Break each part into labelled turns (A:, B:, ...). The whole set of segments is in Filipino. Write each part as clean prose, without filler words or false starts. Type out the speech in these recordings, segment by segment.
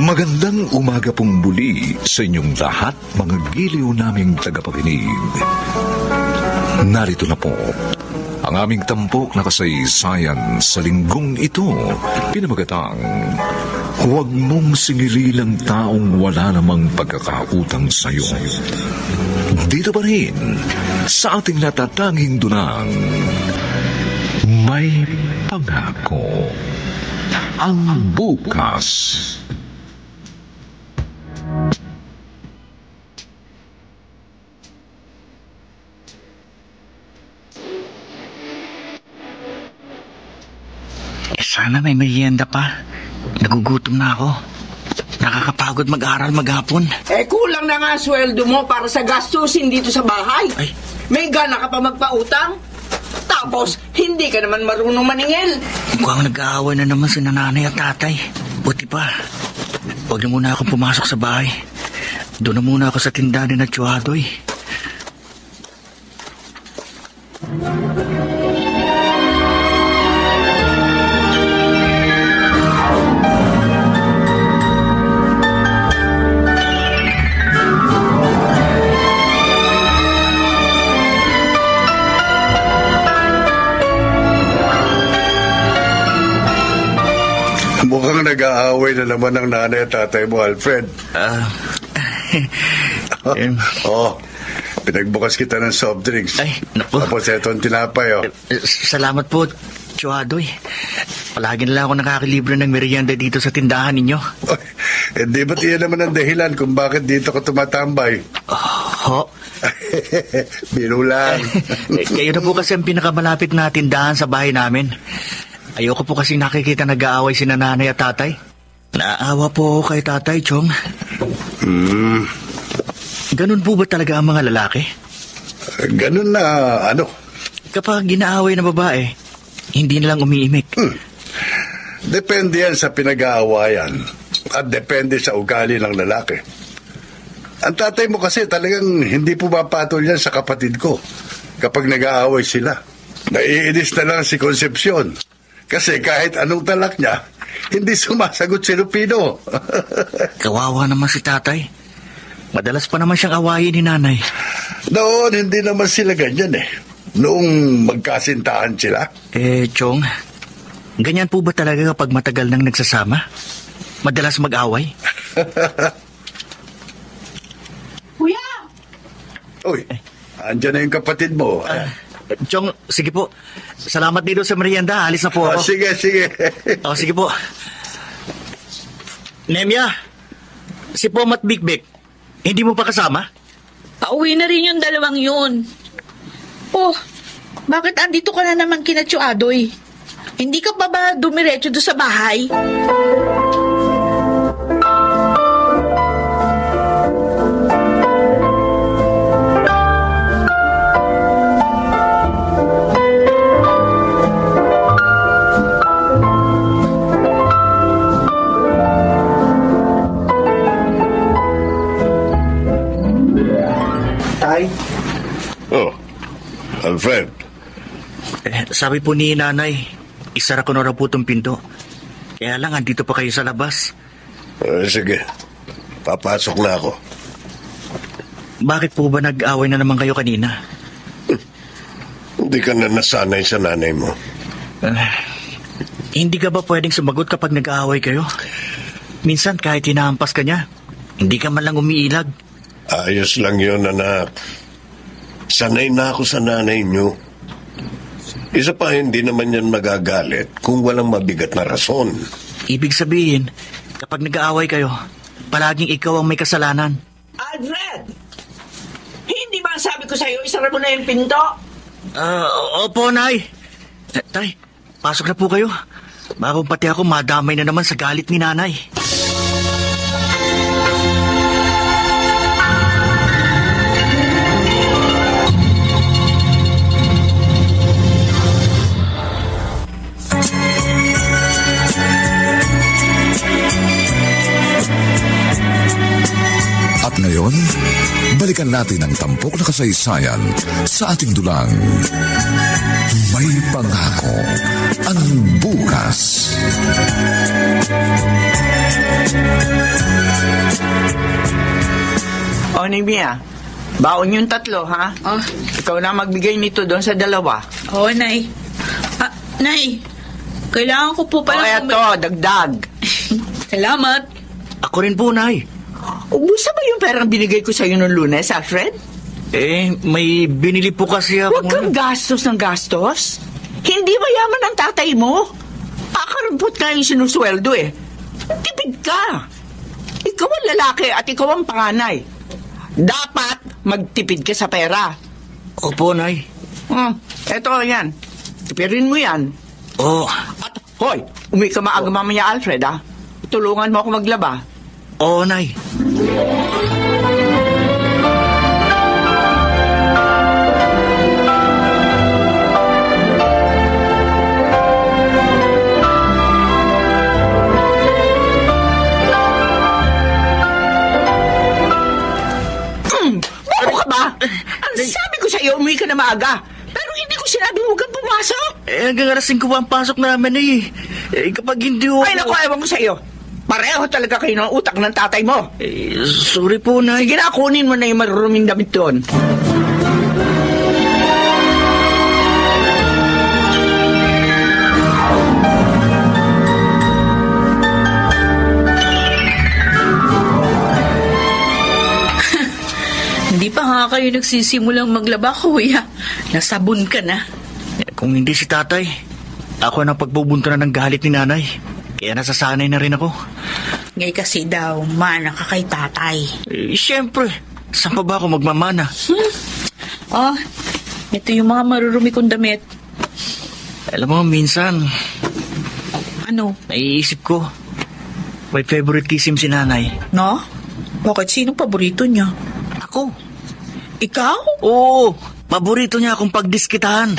A: Magandang umaga pong muli sa inyong lahat, mga giliw naming tagapakinig. Narito na po ang aming tampok na kasaysayan sa linggong ito, pinamagatang Huwag Mong Singililang Taong Wala Namang Pagkakautang Sa'yo. Dito pa rin sa ating natatanging dunang May Pangako ang Bukas.
B: Sana may merienda pa. Nagugutom na ako. Nakakapagod mag-aral maghapon.
C: Kulang na nga sweldo mo para sa gastusin dito sa bahay.
B: Ay.
C: May gana ka pa magpautang. Tapos, hindi ka naman marunong maningil.
B: Mukhang nag-aaway na naman si nanay at tatay. Buti pa. Huwag na muna akong pumasok sa bahay. Doon na muna ako sa tindahan na Chuadoy.
D: Mukhang nag-aaway na naman ang nanay at tatay mo, Alfred. Pinagbukas kita ng soft drinks.
B: Ay, naku.
D: Tapos eto ang tinapay,
B: Salamat po, Chuadoy. Palagi na lang ako nakakalibre ng merienda dito sa tindahan ninyo.
D: Hindi ba't iyan naman ang dahilan kung bakit dito ka tumatambay? Biro lang.
B: Kayo na po kasi ang pinakamalapit na tindahan sa bahay namin. Ayoko po kasi nakikita nag-aaway si nanay at tatay. Naawa po ako kay tatay, Chong. Ganun po ba talaga ang mga lalaki?
D: Ganun na,
B: Kapag ginaaway na babae, hindi na lang umiimik.
D: Depende yan sa pinag-aawayan at depende sa ugali ng lalaki. Ang tatay mo kasi talagang hindi pumapatol yan sa kapatid ko kapag nag-aaway sila. Naiinis na lang si Concepcion. Kasi kahit anong talak niya, hindi sumasagot si Lupino.
B: Kawawa naman si tatay. Madalas pa naman siyang awayin ni nanay.
D: Noon, hindi naman sila ganyan Noong magkasintahan sila.
B: Chong, ganyan po ba talaga kapag matagal nang nagsasama? Madalas mag-away?
C: Kuya!
D: Uy, andyan na yung kapatid mo.
B: Chong, sige po. Salamat dito sa merienda. Alis na po ako.
D: Sige.
B: Sige po. Nemya, si Pom at Big, hindi mo pa kasama?
E: Pauwi na rin yung dalawang yun. Bakit andito ka na naman kina Chuadoy? Hindi ka pa ba dumiretso doon sa bahay?
D: Alfred.
B: Sabi po ni nanay, isara ko na raw po itong pinto. Kaya lang, andito pa kayo sa labas.
D: Sige, papasok na ako.
B: Bakit po ba nag-away na naman kayo kanina?
D: Hindi ka na nasanay sa nanay mo.
B: Hindi ka ba pwedeng sumagot kapag nag-aaway kayo? Minsan kahit hinahampas ka niya, hindi ka man lang umiilag.
D: Ayos lang yun, anak. Sanay na ako sa nanay niyo. Isa pa, hindi naman yan magagalit kung walang mabigat na rason.
B: Ibig sabihin, kapag nag-aaway kayo, palaging ikaw ang may kasalanan.
C: Alfred! Hindi ba ang sabi ko sa'yo, isara mo na yung pinto?
B: Opo, Nay. Tay, pasok na po kayo. Bago pati ako madamay na naman sa galit ni nanay.
A: At ngayon, balikan natin ang tampok na kasaysayan sa ating dulang May Pangako ang Bukas.
C: O, Mia, baon yung 3, ha?
E: Oh,
C: Ikaw na magbigay nito doon sa 2.
E: oh, Nay. Nay, kailangan ko po
C: O,
E: pala...
C: eto, dagdag.
E: Salamat.
B: Ako rin po, Nay.
C: Ubusa ba yung perang binigay ko sa'yo noong Lunes, Alfred?
B: May binili po kasi ako.
C: Huwag kang gastos ng gastos. Hindi mayaman ang tatay mo. Kakarampot ka yung sinusweldo eh. Tipid ka. Ikaw ang lalaki at ikaw ang panganay. Dapat magtipid ka sa pera.
B: Opo, Nay.
C: Eto, yan. Tipirin mo yan.
B: Oh,
C: At, hoy, uwi ka maaga mamaya, Alfred, ha? Tulungan mo ako maglaba.
B: oh, Nay.
C: Bobo ka ba? Ang sabi ko sa'yo, umuwi ka na maaga. Pero hindi ko sinabi huwag kang pumasok.
B: Hanggang alas 5 pa ang pasok namin kapag hindi ho...
C: Ay, naku, ewan ko sa'yo. Pareho talaga kayo ng utak ng tatay mo.
B: Sorry po, Nay.
C: Sige na, kunin mo na yung maruruming damit doon.
E: Hindi pa nga kayo nagsisimulang maglaba, kuya. Nasabon ka na.
B: Kung hindi si tatay, ako na pagbubunto na ng galit ni nanay. Kaya nasasanay na rin ako.
E: Ngay kasi daw, mana ka kay tatay.
B: Siyempre, saan pa ba ako magmamana?
E: Oh, ito yung mga marurumi kong damit.
B: Alam mo, minsan,
E: Ano?
B: naiisip ko, may favoritism si nanay.
E: No? Bakit? Sinong paborito niya?
B: Ako?
E: Ikaw?
B: Oo, paborito niya akong pagdiskitahan.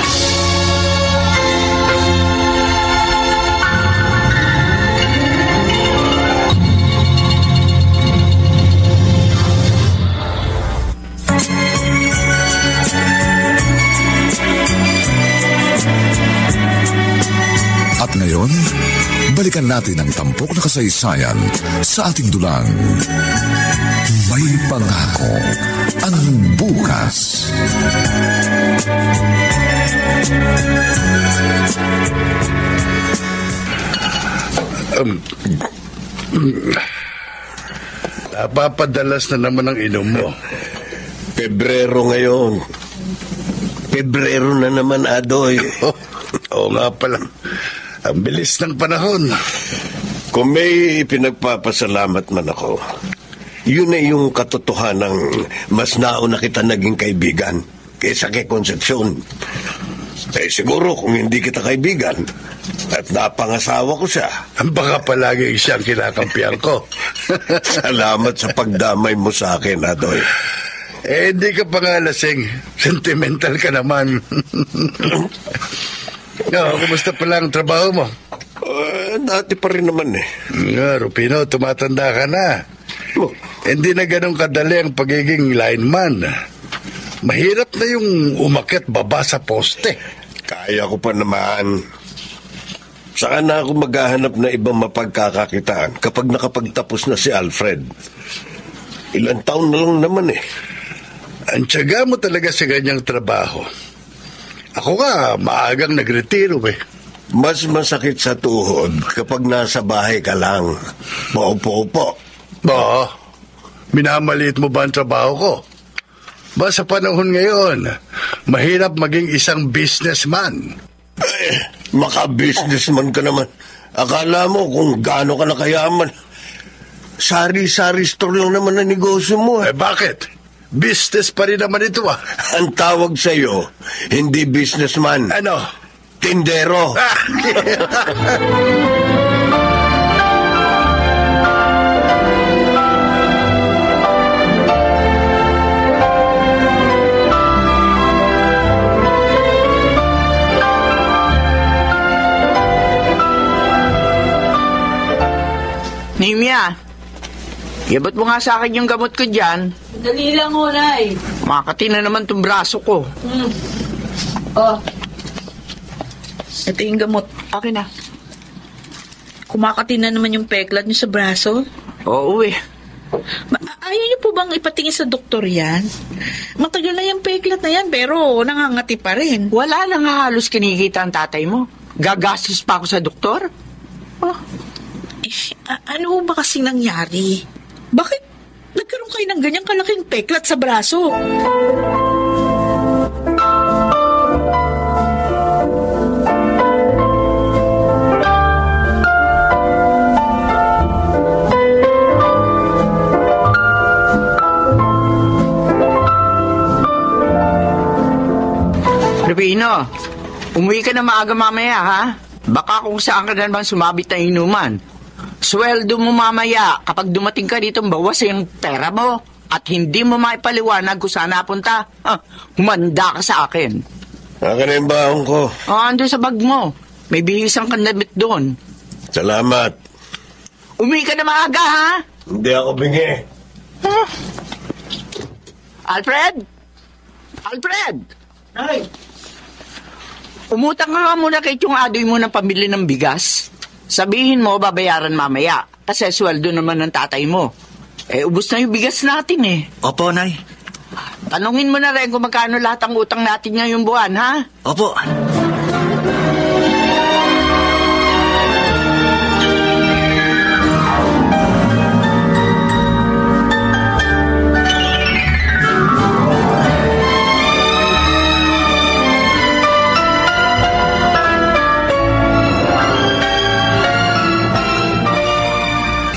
A: At ngayon, balikan natin ang tampok na kasaysayan sa ating dulang. May pangako ang bukas.
D: Napapadalas na naman ang inom mo.
F: Pebrero ngayon. Pebrero na naman, Adoy.
D: Oo nga pala. Ang bilis ng panahon.
F: Kung may pinagpapasalamat man ako, yun ay yung katotohanang mas nauna kita naging kaibigan kaysa kay Concepcion. Eh siguro kung hindi kita kaibigan at napangasawa ko siya.
D: Baka palagi siyang kinakampihan ko.
F: Salamat sa pagdamay mo sa akin, Adoy.
D: Hindi ka pa nga lasing. Sentimental ka naman. Kumusta pala ang trabaho mo?
F: Dati pa rin naman eh.
D: Rupino, tumatanda ka na.
F: Oh,
D: Hindi na ganun kadali ang pagiging lineman. Mahirap na yung umakyat baba sa poste.
F: kaya ko pa naman. Saan na ako maghahanap na ibang mapagkakakitaan kapag nakapagtapos na si Alfred? Ilang taon na lang naman eh.
D: Ang tiyaga mo talaga sa ganyang trabaho. Ako nga, maagang nagretiro eh.
F: Mas masakit sa tuhod kapag nasa bahay ka lang. Paupo-upo.
D: Oo. Minamaliit mo ba ang trabaho ko? Ba sa panahon ngayon, mahirap maging isang businessman.
F: Maka-businessman ka naman. Akala mo kung gaano ka nakayaman. Sari-sari store lang naman ang negosyo mo.
D: Bakit? Business pa rin naman ito ah.
F: Ang tawag sa'yo, hindi businessman.
D: Ano?
F: Tindero.
C: Nimya, iabot mo nga sa akin yung gamot ko dyan.
E: Dali lang, Nay.
C: Makati na naman tong braso ko.
E: Oh. Ito yung gamot.
C: Okay na.
E: Kumakati na naman yung peklat niyo sa braso.
C: Oo eh.
E: Ayaw niyo po bang ipatingin sa doktor yan? Matagal na yung peklat na yan, pero nangangati pa rin.
C: Wala na nga halos kinikita ang tatay mo. Gagastos pa ako sa doktor? Oh,
E: Ano ba kasing nangyari? Bakit nagkaroon kayo ng ganyang kalaking peklat sa braso?
C: Rufino, umuwi ka na maaga mamaya, ha? Baka kung saan ka na naman sumabit na inuman. Sweldo mo mamaya kapag dumating ka dito, bawas yung pera mo at hindi mo maipaliwanag kung saan napunta. Humanda ka sa akin.
F: Akin na yung baon ko.
C: Ando sa bag mo. May bihisang kandamit doon.
F: Salamat.
C: Umuwi ka na maaga, ha?
F: Hindi ako bingi.
C: Alfred? Alfred!
B: Nay!
C: Umutang ka nga muna kay Tiyong Adoy mo ng pambili ng bigas. Sabihin mo, babayaran mamaya. Kasi sweldo naman ng tatay mo. Ubos na yung bigas natin eh.
B: Opo, Nay.
C: Tanungin mo na rin kung magkano lahat ang utang natin ngayong buwan, ha?
B: Opo.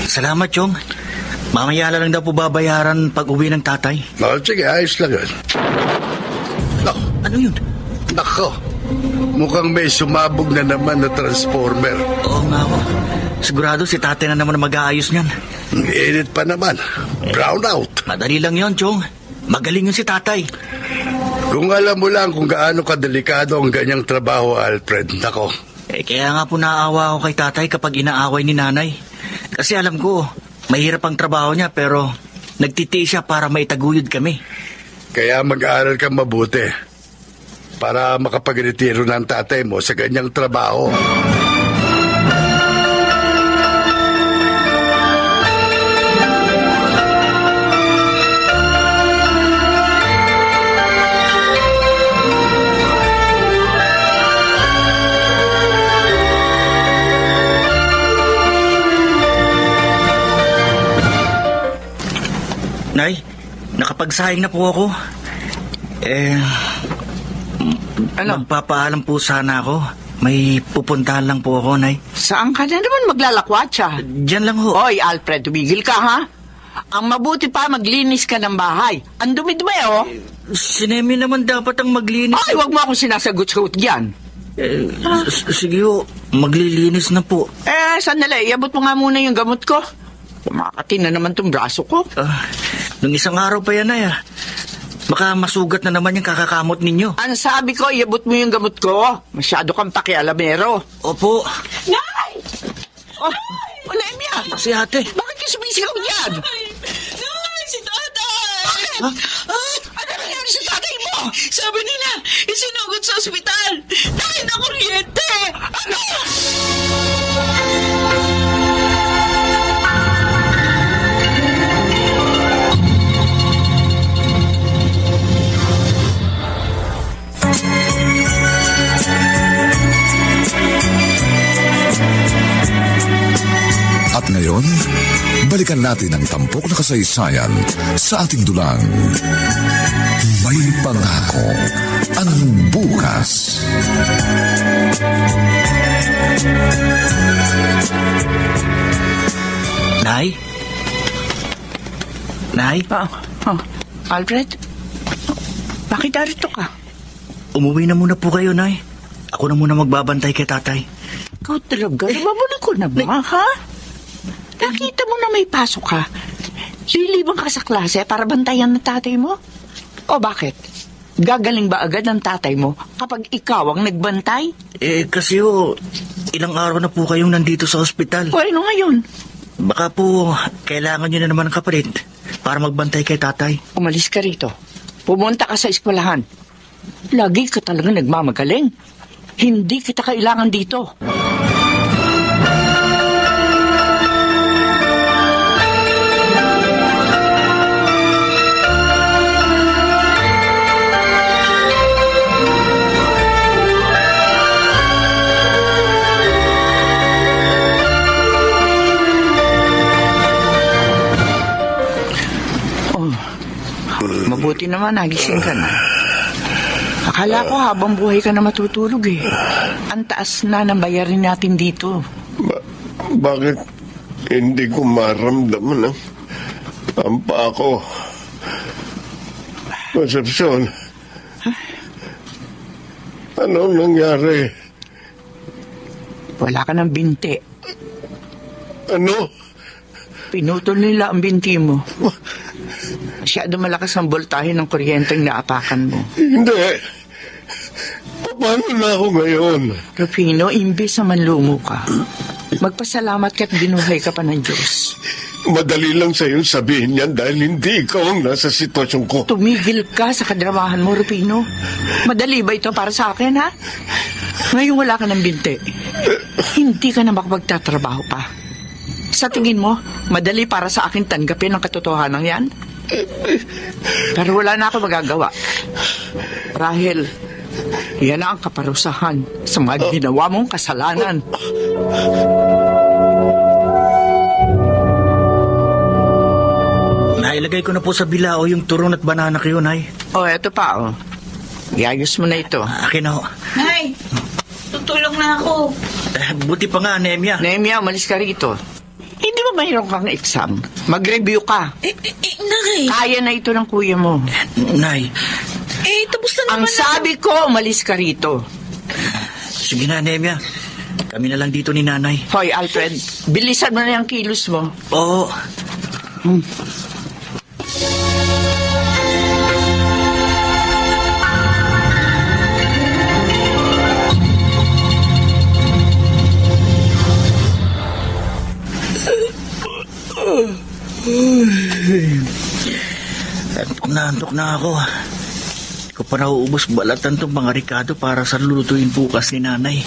B: Salamat, Chong. Mamaya lang daw po babayaran pag uwi ng tatay.
D: Sige, ayos lang yun. Nako,
B: Ano yun?
D: nako. Mukhang may sumabog na naman na transformer.
B: Oo nga ho. Sigurado si tatay na naman mag-aayos niyan.
D: Init pa naman. Brown out.
B: Madali lang yon, Chong. Magaling yun si tatay.
D: Kung alam mo lang kung gaano kadelikado ang ganyang trabaho, Alfred, nako.
B: Kaya nga po naawa ako kay tatay kapag inaaway ni nanay. Kasi alam ko, mahirap ang trabaho niya pero nagtitiis siya para maitaguyod kami.
D: Kaya mag-aaral ka mabuti para makapag-retiro ng tatay mo sa ganyang trabaho.
B: Nay, nakapagsahing na po ako.
C: Ano?
B: Magpapaalam po sana ako. May pupuntahan lang po ako, Nay.
C: Saan ka na naman maglalakwatsa?
B: Diyan lang ho.
C: Hoy, Alfred, tumigil ka, ha? Ang mabuti pa, maglinis ka ng bahay. Ang dumi-dumi, oh.
B: Si Nemi naman dapat ang maglinis.
C: Ay, wag mo akong sinasagot-sagot dyan.
B: Sige ho, maglilinis na po.
C: Sandali, iabot mo nga muna yung gamot ko. Kumakati na naman tong braso ko.
B: Nung isang araw pa yan, Nay. Baka masugat na naman yung kakakamot ninyo.
C: Ang sabi ko, iabot mo yung gamot ko. Masyado kang pakialamero.
B: Opo.
C: Nay! Oh, Lemia!
B: Si ate.
C: Bakit ka sumisigaw niyan?
E: Nay, si tatay!
C: Bakit? Ano nangyari sa tatay mo?
E: Sabi nila, isinugod sa ospital. Dahil na kuryente!
C: Ano?
A: At ngayon, balikan natin ang tampok na kasaysayan sa ating dulang. May pangako ang bukas.
B: Nay? Nay?
C: Alfred? Bakit darito ka?
B: Umuwi na muna po kayo, Nay. Ako na muna magbabantay kay tatay.
C: Ikaw talaga, babalik ko na ba, ha? Nakita mo na may pasok ka. Lilibang ka sa klase para bantayan ng tatay mo? O bakit? Gagaling ba agad ang tatay mo kapag ikaw ang nagbantay?
B: Kasi ilang araw na po kayong nandito sa ospital.
C: O ano ngayon?
B: Baka po, kailangan nyo na naman ng kapalit para magbantay kay tatay.
C: Umalis ka rito. Pumunta ka sa eskwelahan. Lagi ka talaga nagmamagaling. Hindi kita kailangan dito. Buti naman, nagising ka na. Akala ko habang buhay ka na matutulog eh. Ang taas na ng bayarin natin dito.
F: Bakit hindi ko maramdaman ang paa ko? Concepcion, anong nangyari?
C: Wala ka ng binti.
F: Ano?
C: Pinutol nila ang binti mo. Masyado malakas ang voltahe ng kuryenteng naapakan mo.
F: Hindi. Paano na ako ngayon?
C: Rufino, imbes na manlumo ka, magpasalamat ka't binuhay ka pa ng Diyos.
F: Madali lang sa'yo sabihin yan dahil hindi ikaw ang nasa sitwasyon ko.
C: Tumigil ka sa kadramahan mo, Rufino. Madali ba ito para sa akin, ha? Ngayon wala ka ng binti. Hindi ka na makapagtatrabaho pa. Sa tingin mo, madali para sa akin tanggapin ang katotohanan yan? Pero wala na ako magagawa. Rahel, yan na ang kaparusahan sa mga ginawa mong kasalanan.
B: Nailagay ko na po sa bilao yung turon at banana kayo, Nay.
C: Eto pa, iayos mo na ito.
B: Akin na ho.
E: Nay, tutulong na ako.
B: Buti pa nga, Nehemia.
C: Nehemia, umalis ka rito. Hindi ba mayroon kang exam? Mag-review ka.
E: Nay.
C: Kaya na ito ng kuya mo.
B: Nay.
E: Tapos na
C: Ang
E: naman
C: sabi ko, umalis ka rito.
B: Sige na, Nehemia. Kami na lang dito ni Nanay.
C: Hoy, Alfred, bilisan mo na yung kilos mo.
B: Oo. Antok na ako. Hindi ko pa nauubos balatan itong mga Ricardo para sa lulutuin bukas ni Nanay.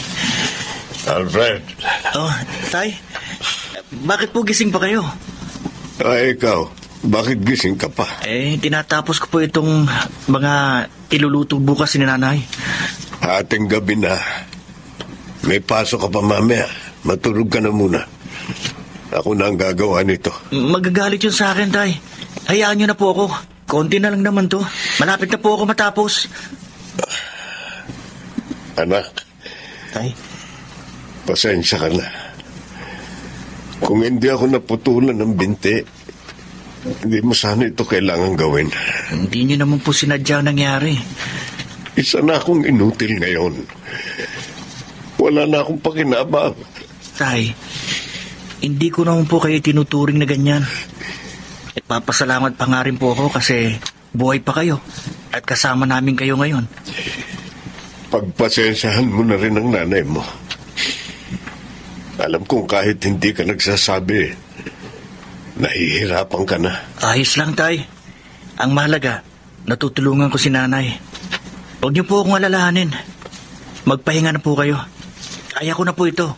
F: Alfred.
B: Oh, Tay, bakit po gising pa kayo?
F: Ay, ikaw. Bakit gising ka pa?
B: Tinatapos ko po itong mga iluluto bukas ni Nanay.
F: Ating gabi na. May pasok ka pa mamaya. Matulog ka na muna. Ako na ang gagawa nito.
B: Magagalit yun sa akin, Tay. Hayaan nyo na po ako. Konti na lang naman to. Malapit na po ako matapos.
F: Anak.
B: Tay?
F: Pasensya ka na. Kung hindi ako naputulan ng binti, hindi mo sana ito kailangan gawin.
B: Hindi nyo naman po sinadya nangyari.
F: Isa na akong inutil ngayon. Wala na akong pakinabang.
B: Tay, hindi ko naman po kayo tinuturing na ganyan. At papasalamat pa nga rin po ako kasi buhay pa kayo at kasama namin kayo ngayon.
F: Pagpasensyahan mo na rin ang nanay mo. Alam kong kahit hindi ka nagsasabi, nahihirapan ka na.
B: Ayos lang, Tay. Ang mahalaga, natutulungan ko si Nanay. Huwag niyo po akong alalahanin. Magpahinga na po kayo. Kaya ko na po ito.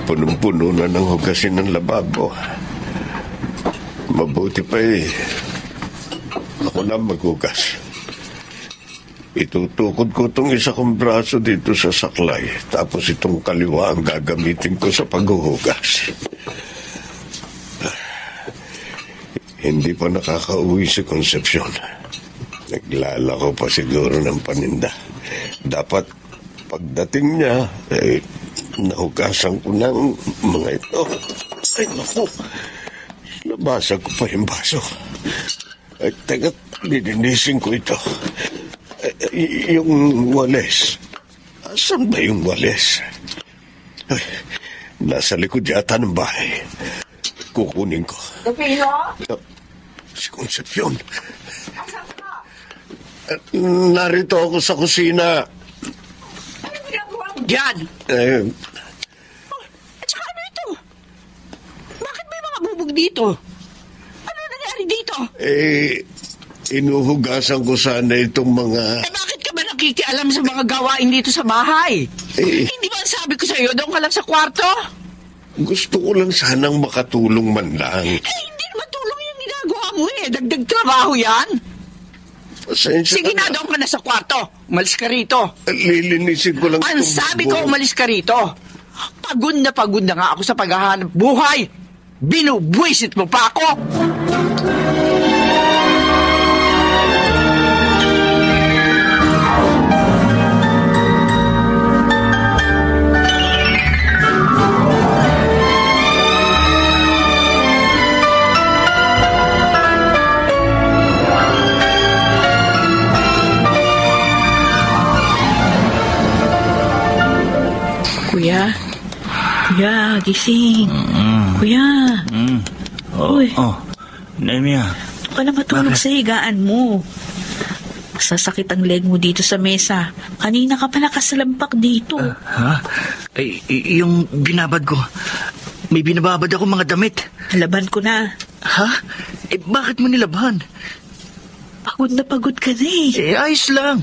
F: Punong-puno na ng hugasin ng lababo. Mabuti pa ako na maghugas. Itutukod ko itong isa kong braso dito sa saklay. Tapos itong kaliwa ang gagamitin ko sa paghuhugas. Hindi pa nakakauwi si Concepcion. Naglalako pa siguro ng paninda. Dapat pagdating niya, nahugasan ko ng mga ito. Ay, naku. Nabasa ko pa yung baso. Ay, teka, lilinisin ko ito. Yung wales. Asan ba yung wales? Ay, nasa likod yata ng bahay. Kukunin ko.
C: Rufino?
F: Si Concepcion. Narito ako sa kusina.
C: Ano ginagawa mo dyan? At saka ano ito? Bakit may mga bubog dito? Ano nangyari dito?
F: Inuhugasan ko sana itong mga...
C: Bakit ka ba nakikialam sa mga gawain dito sa bahay.
F: Eh.
C: Hindi ba sabi ko sa'yo, doon ka lang sa kwarto?
F: Gusto ko lang sanang makatulong man lang.
C: Hindi naman tulong yung ginagawa mo eh. Dagdag trabaho yan.
F: Pasensya
C: Sige
F: ka
C: na, doon ka na sa kwarto. Umalis ka rito.
F: Lilinisin ko lang
C: Ang
F: itong
C: sabi ko,
F: bubong.
C: umalis ka rito. Pagod na nga ako sa paghahanap buhay. Binubwisit mo pa ako.
E: Kuya, gising. Kuya.
B: Oh,
E: Uy.
B: Nemia.
E: Huwag ka na matulog
B: Bakit?
E: sa higaan mo. Sasakit ang leg mo dito sa mesa. Kanina ka pa nakasalampak dito.
B: Ha? Ay, yung binabad ko. May binababad ako mga damit.
E: Laban ko na.
B: Ha? Bakit mo nilaban?
E: Pagod na pagod ka na eh.
B: Ayos lang.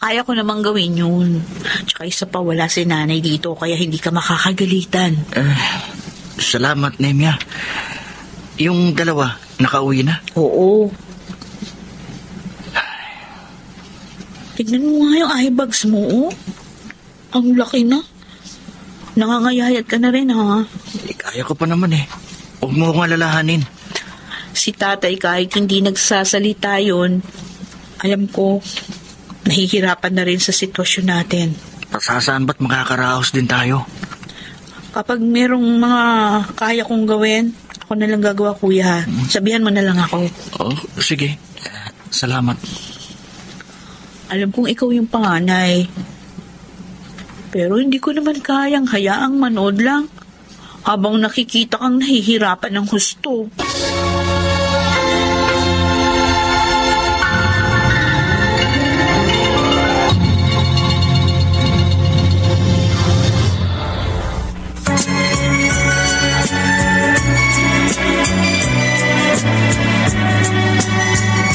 E: Kaya ko namang gawin yun. Tsaka isa pa, wala si nanay dito, kaya hindi ka makakagalitan.
B: Salamat, Nemia. Yung dalawa, nakauwi na?
E: Oo. Tignan mo nga yung eyebags mo, oh. Ang laki na. Nangangayayat ka na rin, ha?
B: Kaya ko pa naman eh. Huwag mo akong alalahanin.
E: Si tatay kahit hindi nagsasalita yun, alam ko, nahihirapan na rin sa sitwasyon natin.
B: Pasasaan ba't makakaraos din tayo?
E: Kapag merong mga kaya kong gawin, ako na lang gagawa, kuya. Sabihan mo na lang ako.
B: Oh, sige. Salamat.
E: Alam kong ikaw yung panganay. Pero hindi ko naman kayang hayaang manood lang habang nakikita kang nahihirapan ng husto.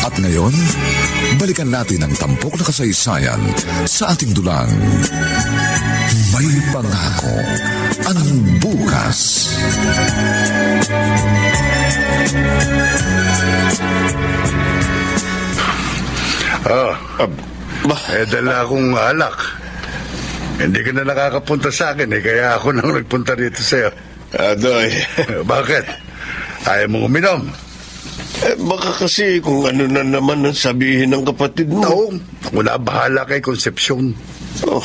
A: At ngayon, balikan natin ang tampok na kasaysayan sa ating dulang. May pangako ang bukas.
D: Dala akong alak. Hindi ka na nakakapunta sa akin kaya ako nang nagpunta dito sa'yo.
F: Adoy.
D: Bakit? Ayaw mong uminom?
F: Baka kasi kung ano na naman ang sabihin ng kapatid mo.
D: Oo, ako na bahala kay Concepcion.
F: Oh.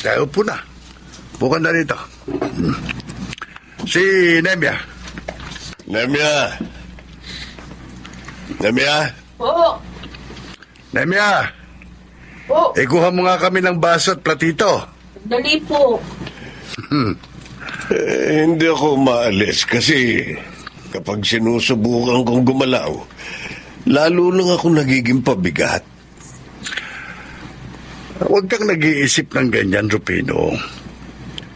D: Tayo po na. Bukan na rito. Si Nemia.
F: Nemia! Nemia!
E: Oo.
D: Nemia!
E: Oo.
D: Ikuha mo nga kami ng baso at platito.
E: Dali po.
F: Hindi ako maalis kasi kapag sinusubukan kong gumalaw, lalo lang ako nagiging pabigat.
D: Huwag kang nag-iisip ng ganyan, Rupino.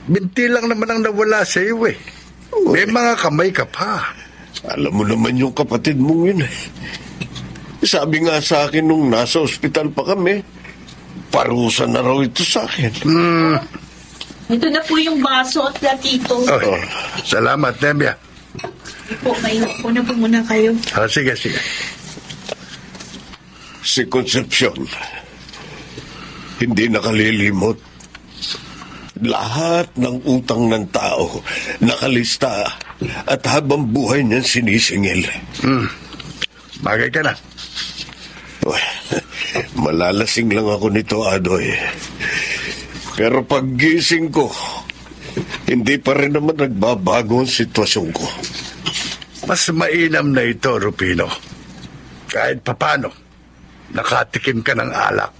D: Binti lang naman ang nawala sa iyo eh. May mga kamay ka pa.
F: Alam mo naman yung kapatid mong yun eh. Sabi nga sa akin nung nasa ospital pa kami, parusa na raw ito sa akin.
E: Ito na po yung baso at platito.
D: Oh, salamat, Nemia.
E: Po, po na po muna kayo.
D: Sige, sige.
F: Si Concepcion, hindi nakalilimot. Lahat ng utang ng tao nakalista at habang buhay niyan sinisingil.
D: Bagay ka na.
F: Malalasing lang ako nito, Adoy. Pero paggising ko, hindi pa rin naman nagbabago ang sitwasyon ko.
D: Mas mainam na ito, Rupino. Kahit papano, nakatikim ka ng alak.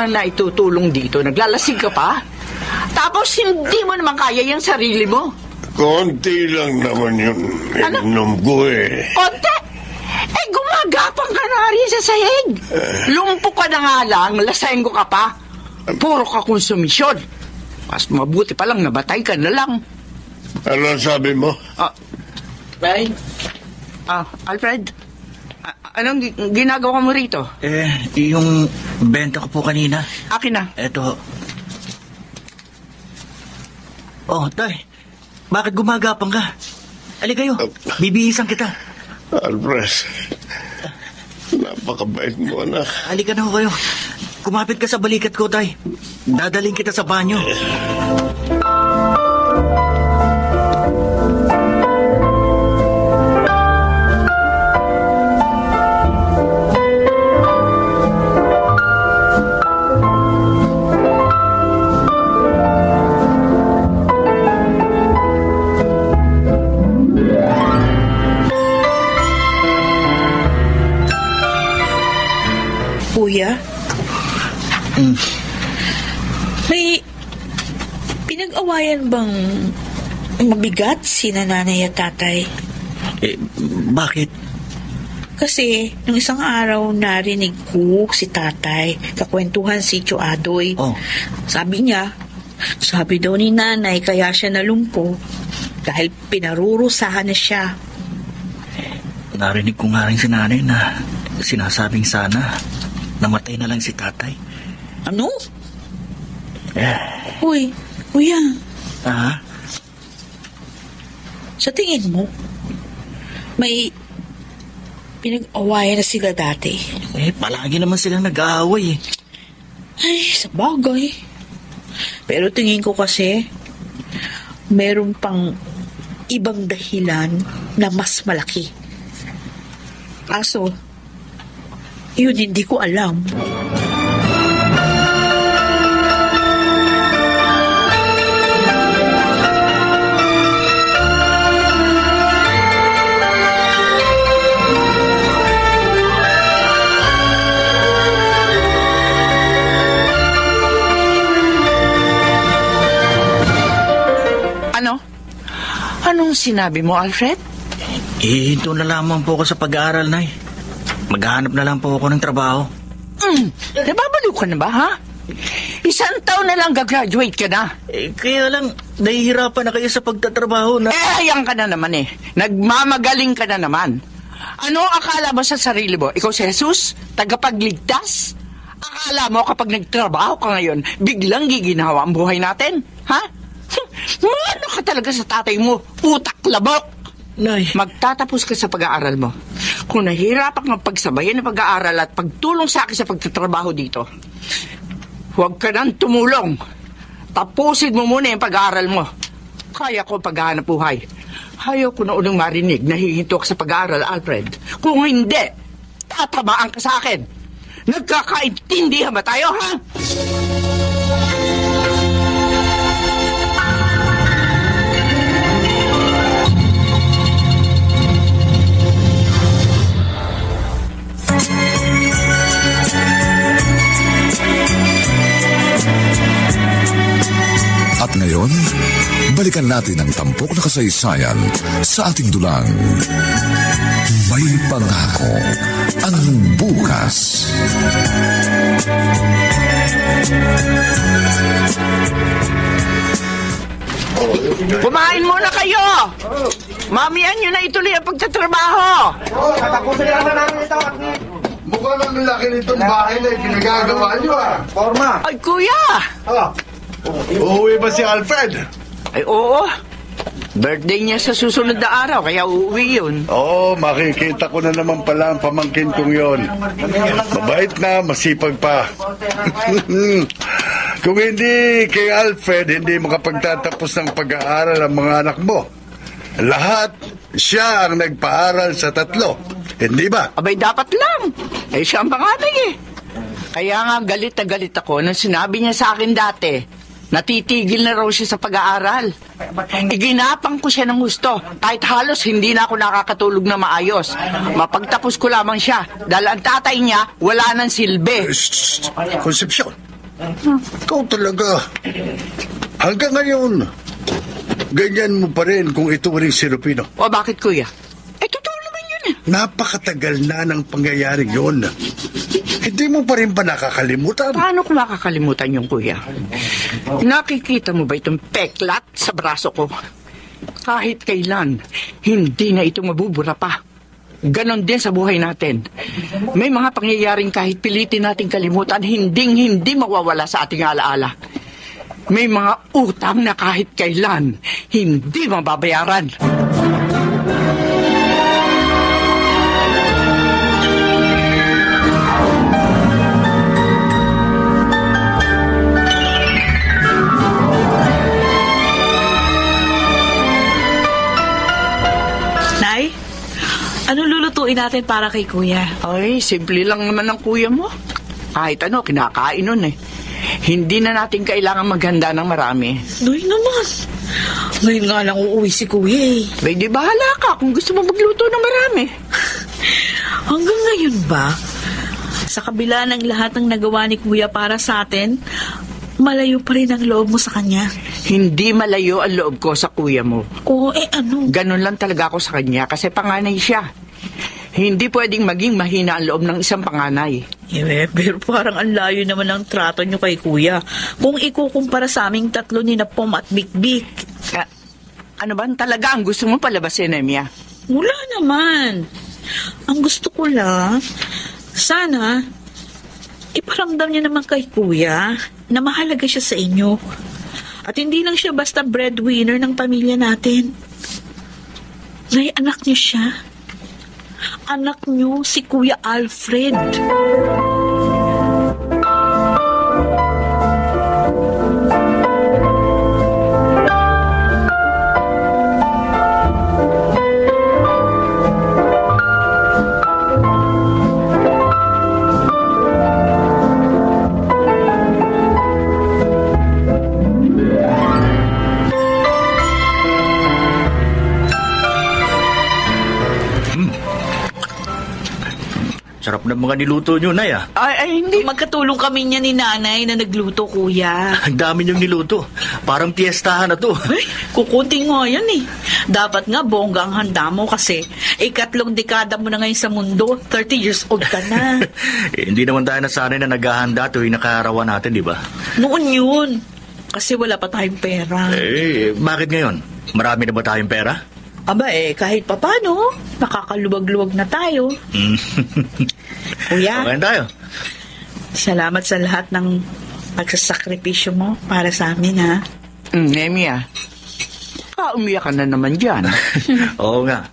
C: naman na itutulong dito? Naglalasing ka pa? Tapos hindi mo naman kaya yung sarili mo.
F: Konti lang naman yung inom ko eh.
C: Konti? Gumagapang ka na rin sa sahig. Lumpo ka na nga lang, lasenggo ka pa. Puro ka konsumisyon. Mas mabuti pa lang nabatay ka na lang.
F: Ano sabi mo?
C: Alfred, anong ginagawa mo rito?
B: Yung benta ko po kanina.
C: Akin na.
B: Eto. Oh, tay. Bakit gumagapang ka? Ali kayo. Bibihisan kita.
F: Alfred, napakabait mo, anak.
B: Halika na ho kayo. Kumapit ka sa balikat ko, tay. Dadaling kita sa banyo.
E: Kuya? May pinag-awayan bang mabigat si nanay at tatay?
B: Bakit?
E: Kasi nung isang araw narinig ko si tatay kakwentuhan si Tio Adoy.
B: Oh.
E: Sabi daw ni nanay kaya siya nalumpo dahil pinarurusahan na siya.
B: Narinig ko nga rin si nanay na sinasabing sana namatay na lang si tatay.
E: Ano? Uy, kuya. Sa tingin mo, may pinag-awayan na sila dati?
B: Palagi naman silang nag-aaway eh.
E: Ay, sa bagay. Pero tingin ko kasi, meron pang ibang dahilan na mas malaki. Kaso, yun hindi ko alam.
C: Anong sinabi mo, Alfred?
B: Hinto na lamang po ako sa pag-aaral, Nay. Maghahanap na lang po ako ng trabaho.
C: Nababaliw ka na ba, ha? 1 taon na lang gagraduate ka na.
B: Kaya lang, nahihirapan na kayo sa pagtatrabaho na...
C: Ayan ka na naman eh. Nagmamagaling ka na naman. Ano akala mo sa sarili mo? Ikaw si Jesus? Tagapagligtas? Akala mo kapag nagtrabaho ka ngayon, biglang giginawa ang buhay natin? Ha? Ano ka talaga sa tatay mo? Utak labok!
B: Nay.
C: Magtatapos ka sa pag-aaral mo. Kung nahirapan kang pagsabayan ng pag-aaral at pagtulong sa akin sa pagtatrabaho dito, huwag ka nang tumulong. Tapusin mo muna yung pag-aaral mo. Kaya ko paghahanap buhay. Ayaw ko na unang marinig na hihinto ka sa pag-aaral, Alfred. Kung hindi, tatamaan ka sa akin. Nagkakaintindihan ba tayo, ha?
A: At ngayon, balikan natin ang tampok na kasaysayan sa ating dulang. May pangako ang bukas.
C: Kumain muna kayo! Mamihan nyo na ituloy ang pagtatrabaho!
D: Tatapusin na namin ito. Mukhang ang laki nitong bahay na pinagagawa nyo, Forma.
C: Ay, kuya!
D: Uuwi ba si Alfred?
C: Ay, oo. Birthday niya sa susunod na araw, kaya uuwi yun.
D: Oo, makikita ko na naman pala ang pamangkin kong yon. Mabait na, masipag pa. Kung hindi kay Alfred, hindi makapagtatapos ng pag-aaral ang mga anak mo. Lahat, siya ang nagpaaral sa 3. Hindi ba?
C: Abay, dapat lang. Eh, siya ang panganay eh. Kaya nga galit na galit ako nang sinabi niya sa akin dati, natitigil na raw siya sa pag-aaral. Iginapang ko siya ng gusto. Kahit halos hindi na ako nakakatulog na maayos. Mapagtapos ko lamang siya dahil ang tatay niya wala nang silbi.
D: Concepcion, Ikaw talaga. Hanggang ngayon, ganyan mo pa rin kung ituring si Rufino.
C: O bakit, kuya? Totoo naman yun eh.
D: Napakatagal na ng pangyayaring yun. Hindi mo pa rin ba nakakalimutan?
C: Paano ko makakalimutan yung kuya? Nakikita mo ba itong peklat sa braso ko? Kahit kailan, hindi na ito mabubura pa. Ganon din sa buhay natin. May mga pangyayaring kahit pilitin nating kalimutan, hindi mawawala sa ating alaala. May mga utang na kahit kailan, hindi mababayaran.
E: Nay, anong lulutuin natin para kay kuya?
C: Ay, simple lang naman ang kuya mo. Kahit ano, kinakain nun eh. Hindi na natin kailangan maghanda ng marami.
E: Noy naman. Ngayon nga lang uuwi si kuya eh.
C: Bay, di bahala ka kung gusto mo magluto ng marami.
E: Hanggang ngayon ba? Sa kabila ng lahat ng nagawa ni kuya para sa atin, malayo pa rin ang loob mo sa kanya.
C: Hindi malayo ang loob ko sa kuya mo.
E: Oo, ano?
C: Ganon lang talaga ako sa kanya kasi panganay siya. Hindi pwedeng maging mahina ang loob ng isang panganay.
E: Pero parang ang layo naman ng trato niyo kay kuya. Kung ikukumpara sa aming tatlo ni Napom at Bik-Bik.
C: Ano ba talaga ang gusto mo palabasin, Emia?
E: Wala naman. Ang gusto ko lang, sana, iparamdam niya naman kay kuya na mahalaga siya sa inyo. At hindi lang siya basta breadwinner ng pamilya natin. May anak niyo siya. Anak niyo si Kuya Alfred.
B: Sarap ng mga niluto nyo, Nay, ah.
C: Ay, hindi.
E: Magkatulong kami niya ni nanay na nagluto, kuya.
B: Ang dami niyong niluto. Parang piyestahan na to.
E: Ay, kukunting mo yan eh. Dapat nga bongga ang handa mo kasi 3 dekada mo na ngayon sa mundo. 30 years old ka na.
B: Hindi naman tayo nasanay na naghahanda tuwing nakaarawan natin, di ba?
E: Noon yun. Kasi wala pa tayong pera.
B: Bakit ngayon? Marami na ba tayong pera?
E: Aba kahit papano, nakakaluwag-luwag na tayo. Kuya,
B: Okay tayo.
E: salamat sa lahat ng pagsasakripisyo mo para sa amin, ha?
C: Emia, umiyak ka na naman dyan.
B: Oo nga.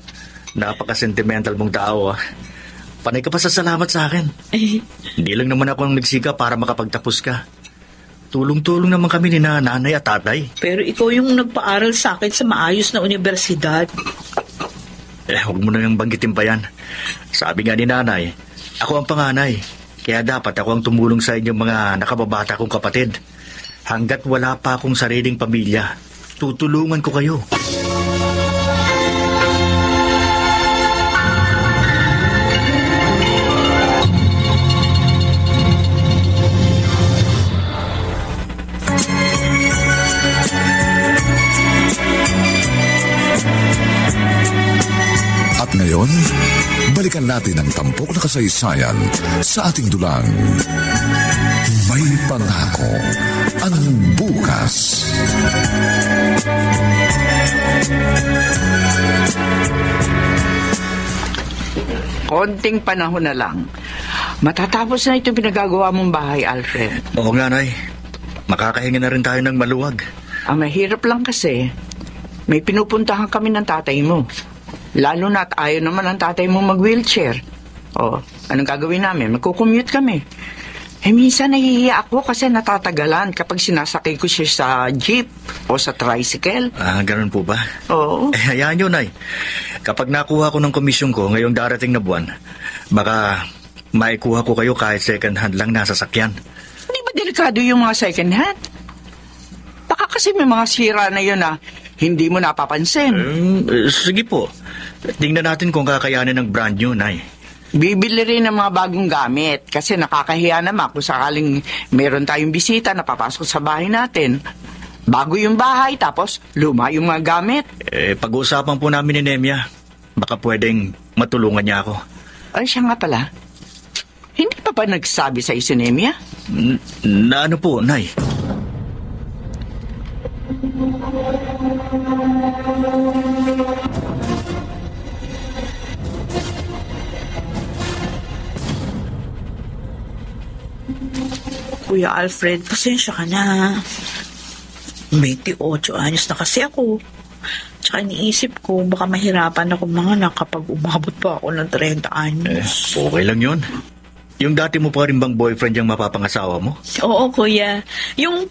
B: Napaka-sentimental mong tao, ah. Panay ka pa sa salamat sa akin. Hindi lang naman ako ang nagsika para makapagtapos ka. Tulong-tulong naman kami ni nanay at tatay.
E: Pero ikaw yung nagpaaral sa akin sa maayos na universidad.
B: Huwag mo na nang banggitin pa yan. Sabi nga ni nanay, ako ang panganay. Kaya dapat ako ang tumulong sa inyong mga nakababata kong kapatid. Hanggat wala pa akong sariling pamilya, tutulungan ko kayo.
A: At ngayon, balikan natin ang tampok na kasaysayan sa ating dulang. May pangako ang bukas.
C: Konting panahon na lang. Matatapos na itong pinagagawa mong bahay, Alfred.
B: Oo nga, Nay. Makakahinga na rin tayo ng maluwag.
C: Ang mahirap lang kasi, may pinupuntahan kami ng tatay mo. Lalo na't ayaw naman ang tatay mo mag-wheelchair. O, anong gagawin namin? Magkukommute kami. Minsan nahihiya ako kasi natatagalan kapag sinasakay ko siya sa jeep o sa tricycle.
B: Ganun po ba?
C: Oo.
B: Hayaan nyo, Nay. Kapag nakuha ko ng komisyon ko ngayong darating na buwan, baka maikuha ko kayo kahit second hand lang na sasakyan.
C: Hindi ba delikado yung mga second hand? Baka kasi may mga sira na yun na hindi mo napapansin.
B: Sige po. Tingnan natin kung kakayanin ng brand new, Nay.
C: Bibili rin ng mga bagong gamit kasi nakakahiya naman kung sakaling meron tayong bisita na papasok sa bahay natin. Bago yung bahay, tapos luma yung mga gamit.
B: Pag-uusapan po namin ni Nemya. Baka pwedeng matulungan niya ako.
C: Ay, siya nga pala. Hindi pa ba nagsabi sa si Nemya?
B: Na ano po, Nay?
E: Kuya Alfred, pasensya ka na. 28 anyos na kasi ako. Tsaka iniisip ko, baka mahirapan ako manganak kapag umabot pa ako ng 30 anyos.
B: Okay lang yun. Yung dati mo pa rin bang boyfriend yung mapapangasawa mo?
E: Oo, kuya. Yung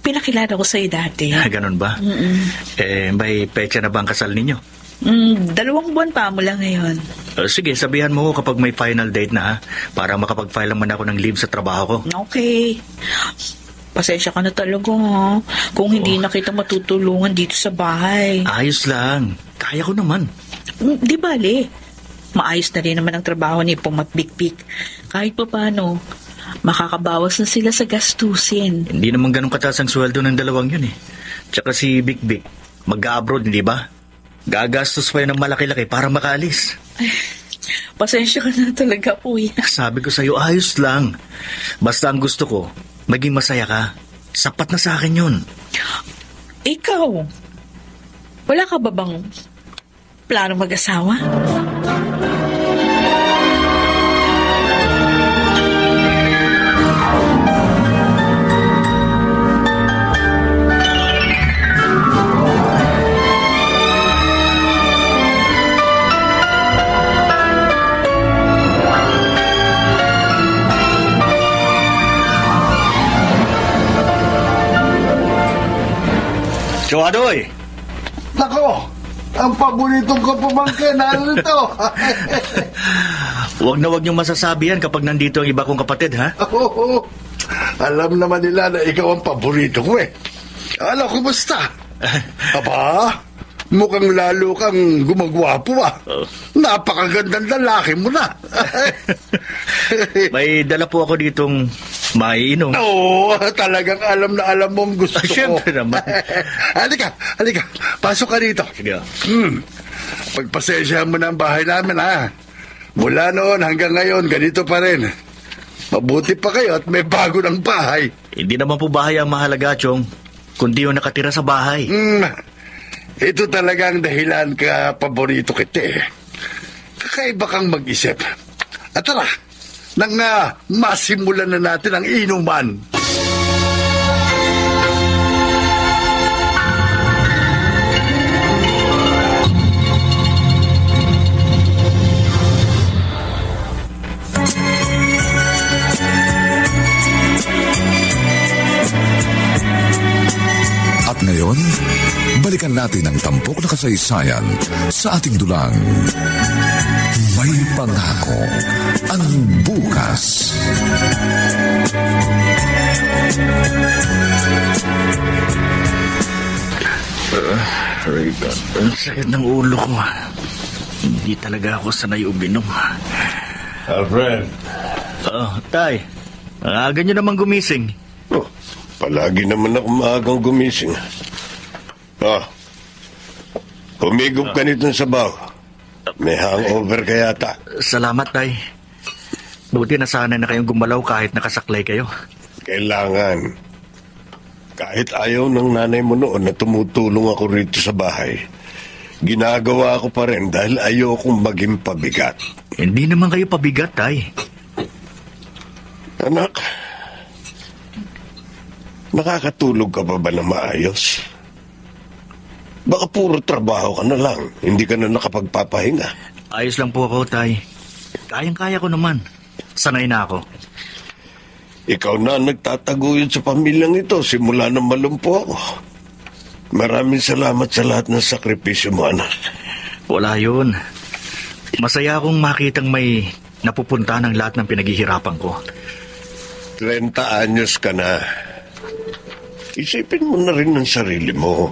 E: pinakilala ko sa'yo dati.
B: Ganon ba? May pecha na ba ang kasal ninyo?
E: 2 buwan pa mo lang ngayon.
B: Sige, sabihan mo ko kapag may final date na, ha? Para makapag-file naman ako ng leave sa trabaho ko.
E: Okay. Pasensya ka na talaga, ha? Kung hindi na kita matutulungan dito sa bahay.
B: Ayos lang. Kaya ko naman.
E: Di bale. Maayos na rin naman ang trabaho ni Pong at Big Big. Kahit pa paano, makakabawas na sila sa gastusin.
B: Hindi naman ganun kataas ang sweldo ng dalawang yun eh. Tsaka si Big Big, mag-abroad, hindi ba? Gagastos pa yun ng malaki-laki para makaalis.
E: Ay, pasensya ka na talaga, kuya.
B: Sabi ko sa'yo, ayos lang. Basta ang gusto ko, maging masaya ka. Sapat na sa akin yun.
E: Ikaw, wala ka ba bang plano mag-asawa?
B: Joadoy!
D: Nako! Ang paboritong ko pamangkin, narito.
B: Huwag na huwag niyong masasabi yan kapag nandito ang iba kong kapatid, ha?
D: Oo. Alam naman nila na ikaw ang paborito ko eh. Ano, kumusta? Aba, mukhang lalo kang gumagwapo ah. Napakagandang lalaki mo na.
B: May dala po ako ditong maiinom.
D: Oo, talagang alam na alam mong gusto ko.
B: Siyempre naman.
D: Halika. Pasok ka dito.
B: Sige.
D: Pagpasensyahan mo na ang bahay namin ha. Mula noon hanggang ngayon, ganito pa rin. Mabuti pa kayo at may bago ng bahay.
B: Hindi naman po bahay ang mahalaga, Chong. Kundi yung nakatira sa bahay.
D: Ito talagang dahilan ka paborito kita eh. Kakaiba kang mag-isip. At tara, nang masimulan na natin ang inuman.
A: At ngayon, balikan natin ang tampok na kasaysayan sa ating dulang. May pangako ang bukas.
B: Ang sakit ng ulo ko. Hindi talaga ako sanay uminom.
F: Alfred.
B: Tay. Ang aga nyo naman gumising.
F: Palagi naman ako maagang gumising. Humigop ka nitong sabaw. May hangover ka yata.
B: Salamat, Tay. Buti nasanay na kayong gumalaw kahit nakasaklay kayo.
F: Kailangan. Kahit ayaw ng nanay mo noon na tumutulong ako rito sa bahay, ginagawa ko pa rin dahil ayaw kong maging pabigat.
B: Hindi naman kayo pabigat, Tay.
F: Anak, nakakatulog ka pa ba na maayos? Baka puro trabaho ka na lang, hindi ka na nakapagpapahinga.
B: Ayos lang po ako, Tay. Kayang-kaya ko naman. Sanay na ako.
F: Ikaw na nagtataguyod sa pamilyang ito simula nang malumpo ako. Maraming salamat sa lahat ng sakripisyo mo, anak.
B: Wala yun. Masaya akong makitang may napupunta ng lahat ng pinaghihirapan ko.
F: 30 anyos ka na. Isipin mo na rin ang sarili mo.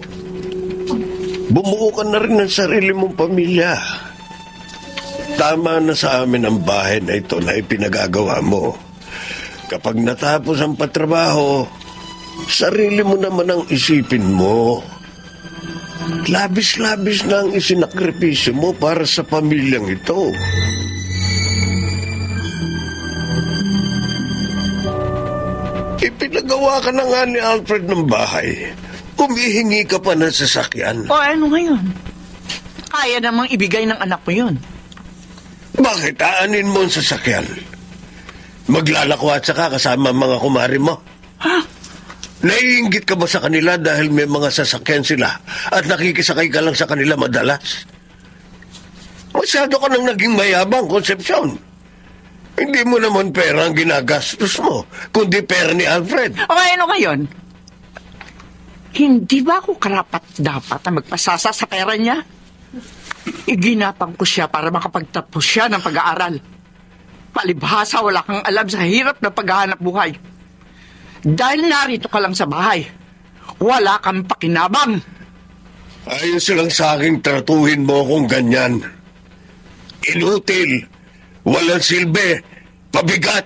F: Bumuo ka na rin ng sarili mong pamilya. Tama na sa amin ang bahay na ito na ipinagagawa mo. Kapag natapos ang patrabaho, sarili mo naman ang isipin mo. Labis-labis na ang isinakripisyo mo para sa pamilyang ito. Ipinagawa ka na nga ni Alfred ng bahay. Humihingi ka pa ng sasakyan.
C: O ano ngayon? Kaya namang ibigay ng anak mo yun.
F: Bakit aanin mo ang sasakyan? Maglalakwat ka kasama mga kumari mo?
C: Ha?
F: Naiinggit ka ba sa kanila dahil may mga sasakyan sila at nakikisakay ka lang sa kanila madalas? Masyado ka nang naging mayabang, Concepcion. Hindi mo naman pera ang ginagastos mo, kundi pera ni Alfred.
C: O ano ngayon? Hindi ba ako karapat-dapat na magpasasa sa pera niya? Iginapang ko siya para makapagtapos siya ng pag-aaral. Palibhasa, wala kang alam sa hirap na paghahanap buhay. Dahil narito ka lang sa bahay, wala kang pakinabang.
F: Ayos lang sa aking tratuhin mo kung ganyan. Inutil, walang silbi, pabigat.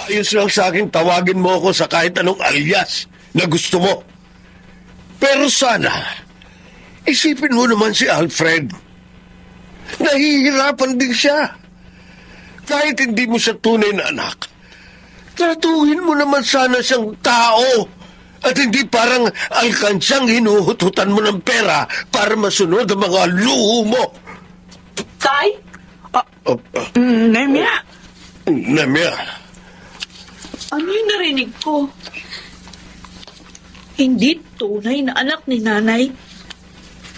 F: Ayos lang sa akin tawagin mo ako sa kahit anong alias na gusto mo. Pero sana, isipin mo naman si Alfred. Nahihirapan din siya. Kahit hindi mo siya tunay na anak, tratuhin mo naman sana siyang tao at hindi parang alkansyang hinuhututan mo ng pera para masunod ang mga luho mo.
C: Tay? Nemia?
F: Nemia?
E: Ano yung narinig ko? Hindi tunay na anak ni nanay.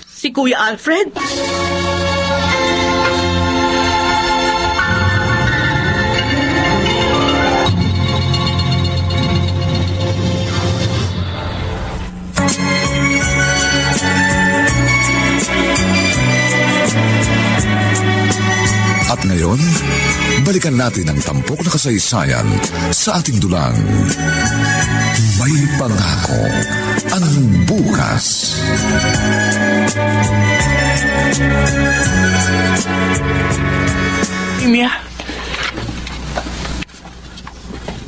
E: Si Kuya Alfred.
A: At ngayon, balikan natin ang tampok na kasaysayan sa ating dulang. May pangako ang bukas.
C: Nemia?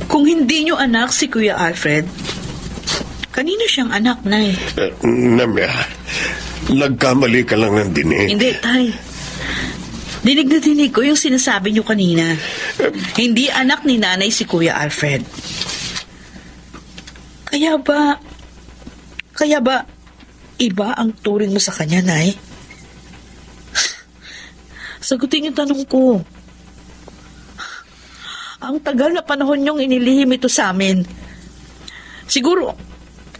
E: Kung hindi niyo anak si Kuya Alfred, kanino siyang anak, Nay?
F: Nemia, nagkamali ka lang ng dinig.
E: Hindi, Tay. Dinig na dinig ko yung sinasabi niyo kanina. Hindi anak ni nanay si Kuya Alfred. Kaya ba, iba ang turing mo sa kanya, Nay? Sagutin yung tanong ko. Ang tagal na panahon niyong inilihim ito sa amin. Siguro,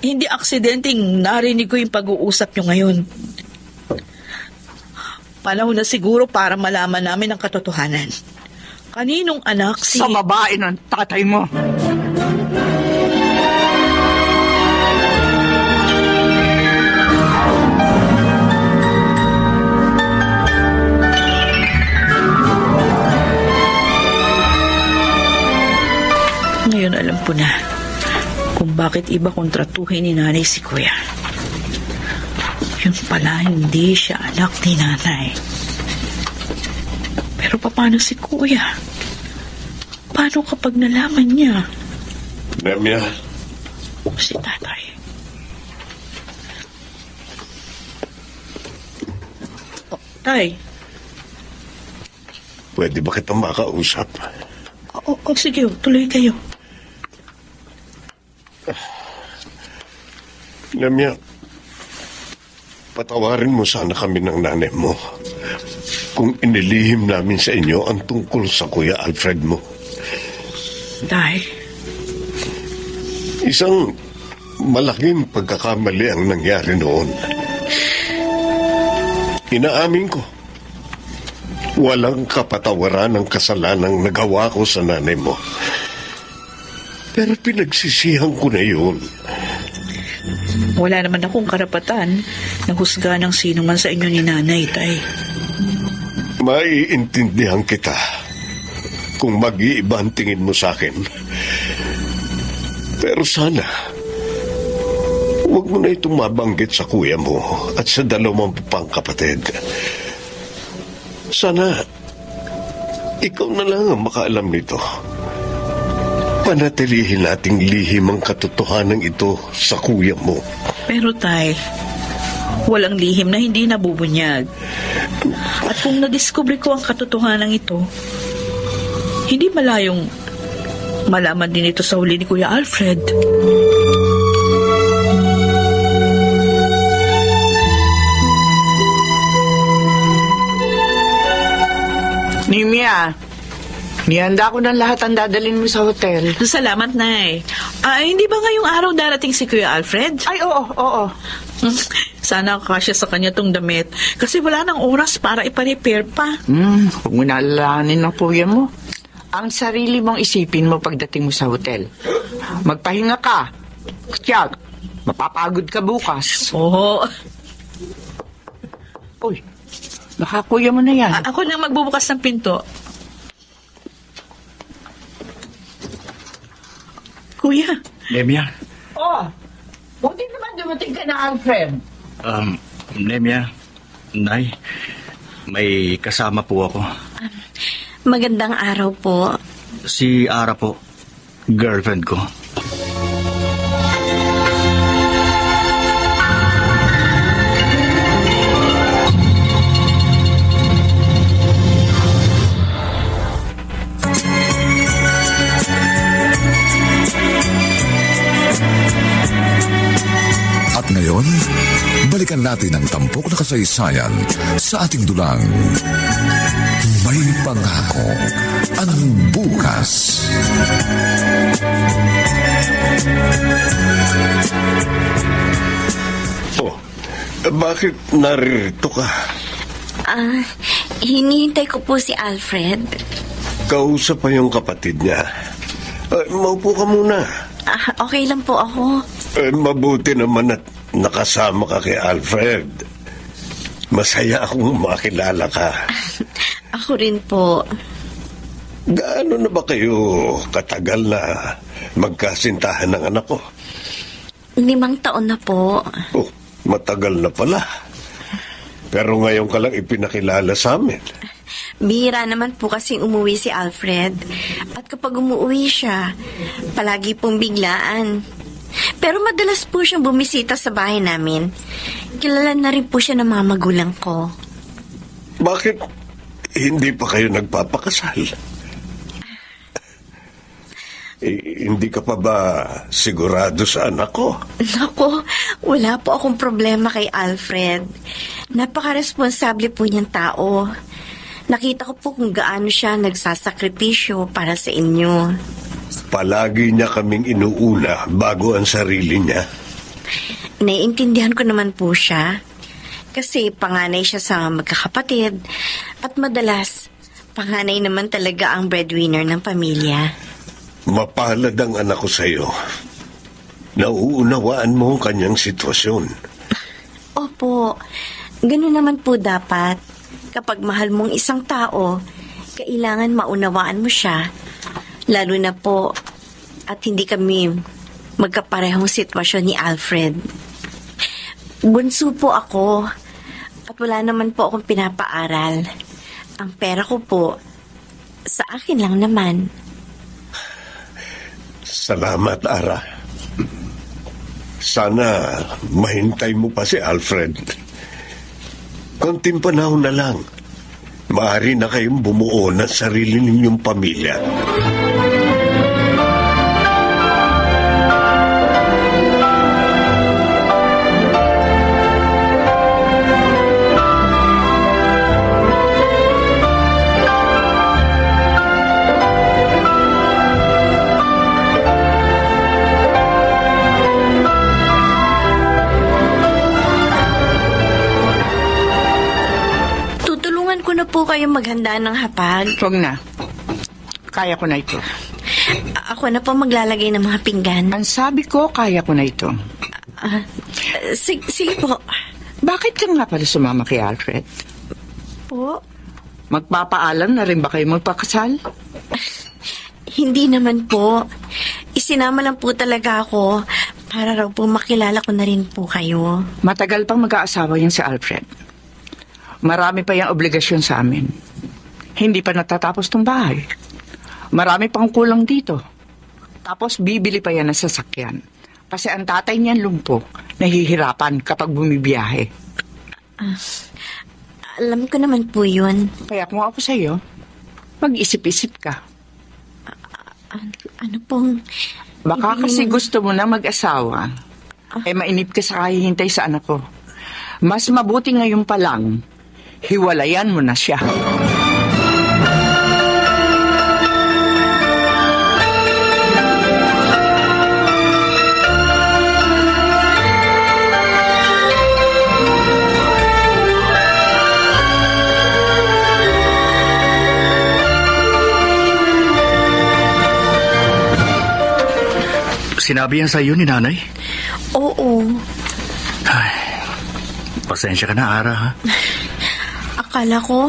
E: hindi aksidenteng narinig ko yung pag-uusap niyo ngayon. Panahon na siguro para malaman namin ang katotohanan. Kaninong anak si...
C: Sa babae ng tatay mo.
E: Ngayon alam ko na kung bakit iba kong tratuhin ni nanay si Kuya. Yun pala, hindi siya anak ni nanay. Pero paano si Kuya? Paano kapag nalaman niya?
F: Nemia?
E: Si tatay. Oh, Tay.
F: Pwede ba kitang makausap?
E: Sige, tuloy kayo.
F: Nemia, patawarin mo sana kami ng nanay mo kung inilihim namin sa inyo ang tungkol sa Kuya Alfred mo.
E: Tay?
F: Isang malaking pagkakamali ang nangyari noon. Inaamin ko, walang kapatawaran ang kasalanang nagawa ko sa nanay mo. Pero pinagsisihan ko na yun.
E: Wala naman akong karapatan na husga ng sino man sa inyo ni nanay, Tay.
F: Maiintindihan kita kung mag-iiba ang tingin mo sa akin. Pero sana, huwag mo na itong mabanggit sa kuya mo at sa dalawang pang kapatid. Sana ikaw na lang ang makaalam nito. Panatilihin nating lihim ang katotohanan ito sa kuya mo.
E: Pero tay, walang lihim na hindi nabubunyag. At kung nadiskubre ko ang katotohanan ito, hindi malayong malaman din ito sa huli ni Kuya Alfred.
C: Nimia, nihanda ko ng lahat ang dadalhin mo sa hotel.
E: Salamat, Nay. Hindi ba ngayong araw darating si Kuya Alfred?
C: Ay, oo.
E: Sana kasya sa kanya tong damit. Kasi wala nang oras para ipa-repair pa.
C: Huwag mo naalalahanin ng kuya mo. Ang sarili mong isipin mo pagdating mo sa hotel. Magpahinga ka. Tiyak, mapapagod ka bukas.
E: Oo.
C: Uy, nakakuya mo na yan.
E: Ako na magbubukas ng pinto. Kuya.
B: Nemya,
C: Buti naman dumating ka na, Alfred.
B: Nemya, Nay, may kasama po ako.
G: Magandang araw po.
B: Si Ara po, girlfriend ko.
A: At ngayon, balikan natin ang tampok na kasaysayan sa ating dulang May Pangako ang Bukas.
F: Oh, bakit naririto ka?
G: Hinihintay ko po si Alfred.
F: Kausap pa yung kapatid niya. Maupo ka muna.
G: Okay lang po ako.
F: Mabuti naman at nakasama ka kay Alfred. Masaya akong makilala ka.
G: Ako rin po.
F: Gaano na ba kayo katagal na magkasintahan ng anak ko?
G: 5 taon na po.
F: Oh, matagal na pala. Pero ngayon ka lang ipinakilala sa amin.
G: Bihira naman po kasing umuwi si Alfred. At kapag umuwi siya, palagi pong biglaan. Pero madalas po siyang bumisita sa bahay namin. Kilala na rin po siya ng mga magulang ko.
F: Bakit hindi pa kayo nagpapakasal? Hindi ka pa ba sigurado sa anak ko?
G: Naku, wala po akong problema kay Alfred. Napaka-responsable po niyang tao. Nakita ko po kung gaano siya nagsasakripisyo para sa inyo.
F: Palagi niya kaming inuuna bago ang sarili niya.
G: Naiintindihan ko naman po siya. Kasi panganay siya sa magkakapatid. At madalas, panganay naman talaga ang breadwinner ng pamilya.
F: Mapalad ang anak ko sa'yo. Nauunawaan mo ang kanyang sitwasyon.
G: Opo, gano'n naman po dapat. Kapag mahal mong isang tao, kailangan maunawaan mo siya. Lalo na po, at hindi kami magkaparehong sitwasyon ni Alfred. Bunso po ako, at wala naman po akong pinapaaral. Ang pera ko po, sa akin lang naman.
F: Salamat, Ara. Sana mahintay mo pa si Alfred. Konting panahon na lang. Maaari na kayong bumuo ng sarili ninyong pamilya.
G: Po kayong maghanda ng hapag.
C: Huwag na. Kaya ko na ito.
G: Ako na po maglalagay ng mga pinggan.
C: Ang sabi ko, kaya ko na ito.
G: Sige po.
C: Bakit ka nga pala sumama kay Alfred?
G: Po?
C: Magpapaalam na rin ba kayo magpakasal?
G: Hindi naman po. Isinama lang po talaga ako para raw po makilala ko na rin po kayo.
C: Matagal pang mag-aasawa yan si Alfred. Marami pa yung obligasyon sa amin. Hindi pa natatapos tong bahay. Marami pang kulang dito. Tapos bibili pa yan ng sasakyan. Kasi ang tatay niyan lumpo, nahihirapan kapag bumibiyahe.
G: Alam ko naman po yun.
C: Kaya kung ako sa'yo, mag-isip-isip ka.
G: Ano pong...
C: Baka
G: Hindi
C: kasi
G: naman-
C: gusto mo na mag-asawa, mainip ka sa kahihintay sa anak ko. Mas mabuti ngayon pa lang, hiwalayan mo na siya.
B: Sinabi yan sa iyo ni nanay?
G: Oo.
B: Pasensya ka na, Ara, ha?
G: Akala ko,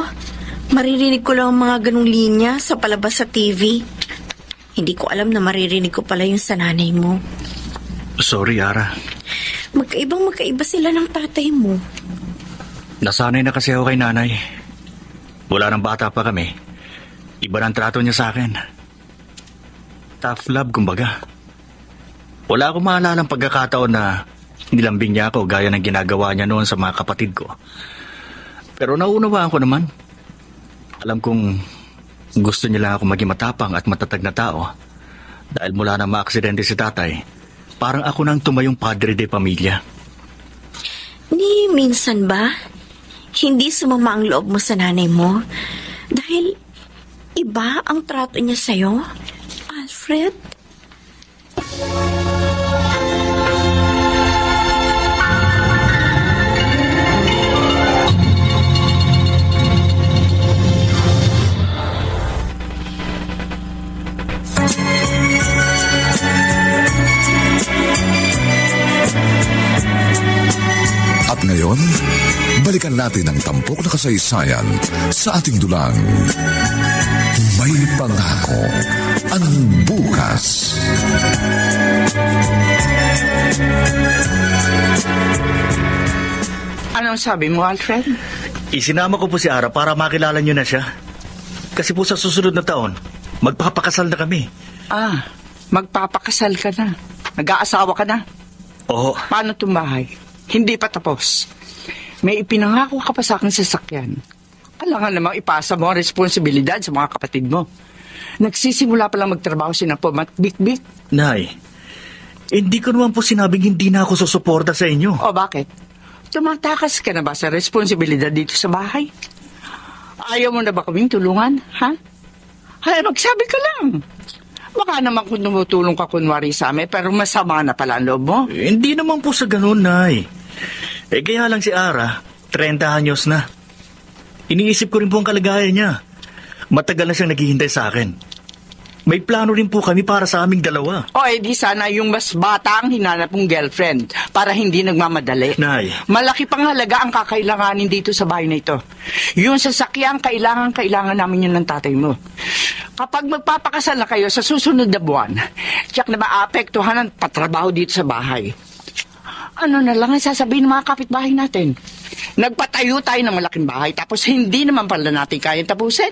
G: maririnig ko lang ang mga ganong linya sa palabas sa TV. Hindi ko alam na maririnig ko pala yung sa nanay mo.
B: Sorry, Ara.
G: Magkaiba sila ng tatay mo.
B: Nasanay na kasi ako kay nanay. Wala nang bata pa kami. Iba ng trato niya sa akin. Tough love, kumbaga. Wala akong maalalang pagkakataon na nilambing niya ako gaya ng ginagawa niya noon sa mga kapatid ko. Pero naunawaan ko naman. Alam kong gusto niya lang ako maging matapang at matatag na tao. Dahil mula na maaksidente si tatay, parang ako nang tumayong padre de pamilya.
G: Ni minsan ba, hindi sumama ang loob mo sa nanay mo? Dahil iba ang trato niya sa'yo, Alfred?
A: At ngayon, balikan natin ang tampok na kasaysayan sa ating dulang. May pangako ang bukas.
C: Anong sabi mo, Alfred?
B: Isinama ko po si Ara para makilala niyo na siya. Kasi po sa susunod na taon, magpapakasal na kami.
C: Magpapakasal ka na. Nag-aasawa ka na.
B: Oo.
C: Paano itong bahay? Hindi pa tapos. May ipinangako ka pa sa akin sasakyan. Kailangan namang ipasa mo ang responsibilidad sa mga kapatid mo. Nagsisimula pa lang magtrabaho si Napo Bik-Bik.
B: Nay, hindi ko naman po sinabing hindi na ako susuporta sa inyo.
C: O bakit? Tumatakas ka na ba sa responsibilidad dito sa bahay? Ayaw mo na ba kaming tulungan, ha? Hay, magsabi ka lang. Baka naman kung tumutulong ka kunwari sa amin, pero masama na pala ang loob mo.
B: Hindi naman po sa ganun, Nay. Kaya lang si Ara, 30 anyos na. Iniisip ko rin po ang kalagayan niya. Matagal na siyang naghihintay sa akin. May plano rin po kami para sa aming dalawa.
C: O, di sana yung mas bata ang hinanap mong girlfriend para hindi nagmamadali.
B: Nay.
C: Malaki pang halaga ang kakailanganin dito sa bahay na ito. Yung sasakyan, kailangan namin yun ng tatay mo. Kapag magpapakasal na kayo sa susunod na buwan, tiyak na maapektuhan ang patrabaho dito sa bahay. Ano na lang ang sasabihin ng mga kapitbahay natin? Nagpatayo tayo ng malaking bahay tapos hindi naman pala natin kayang tapusin.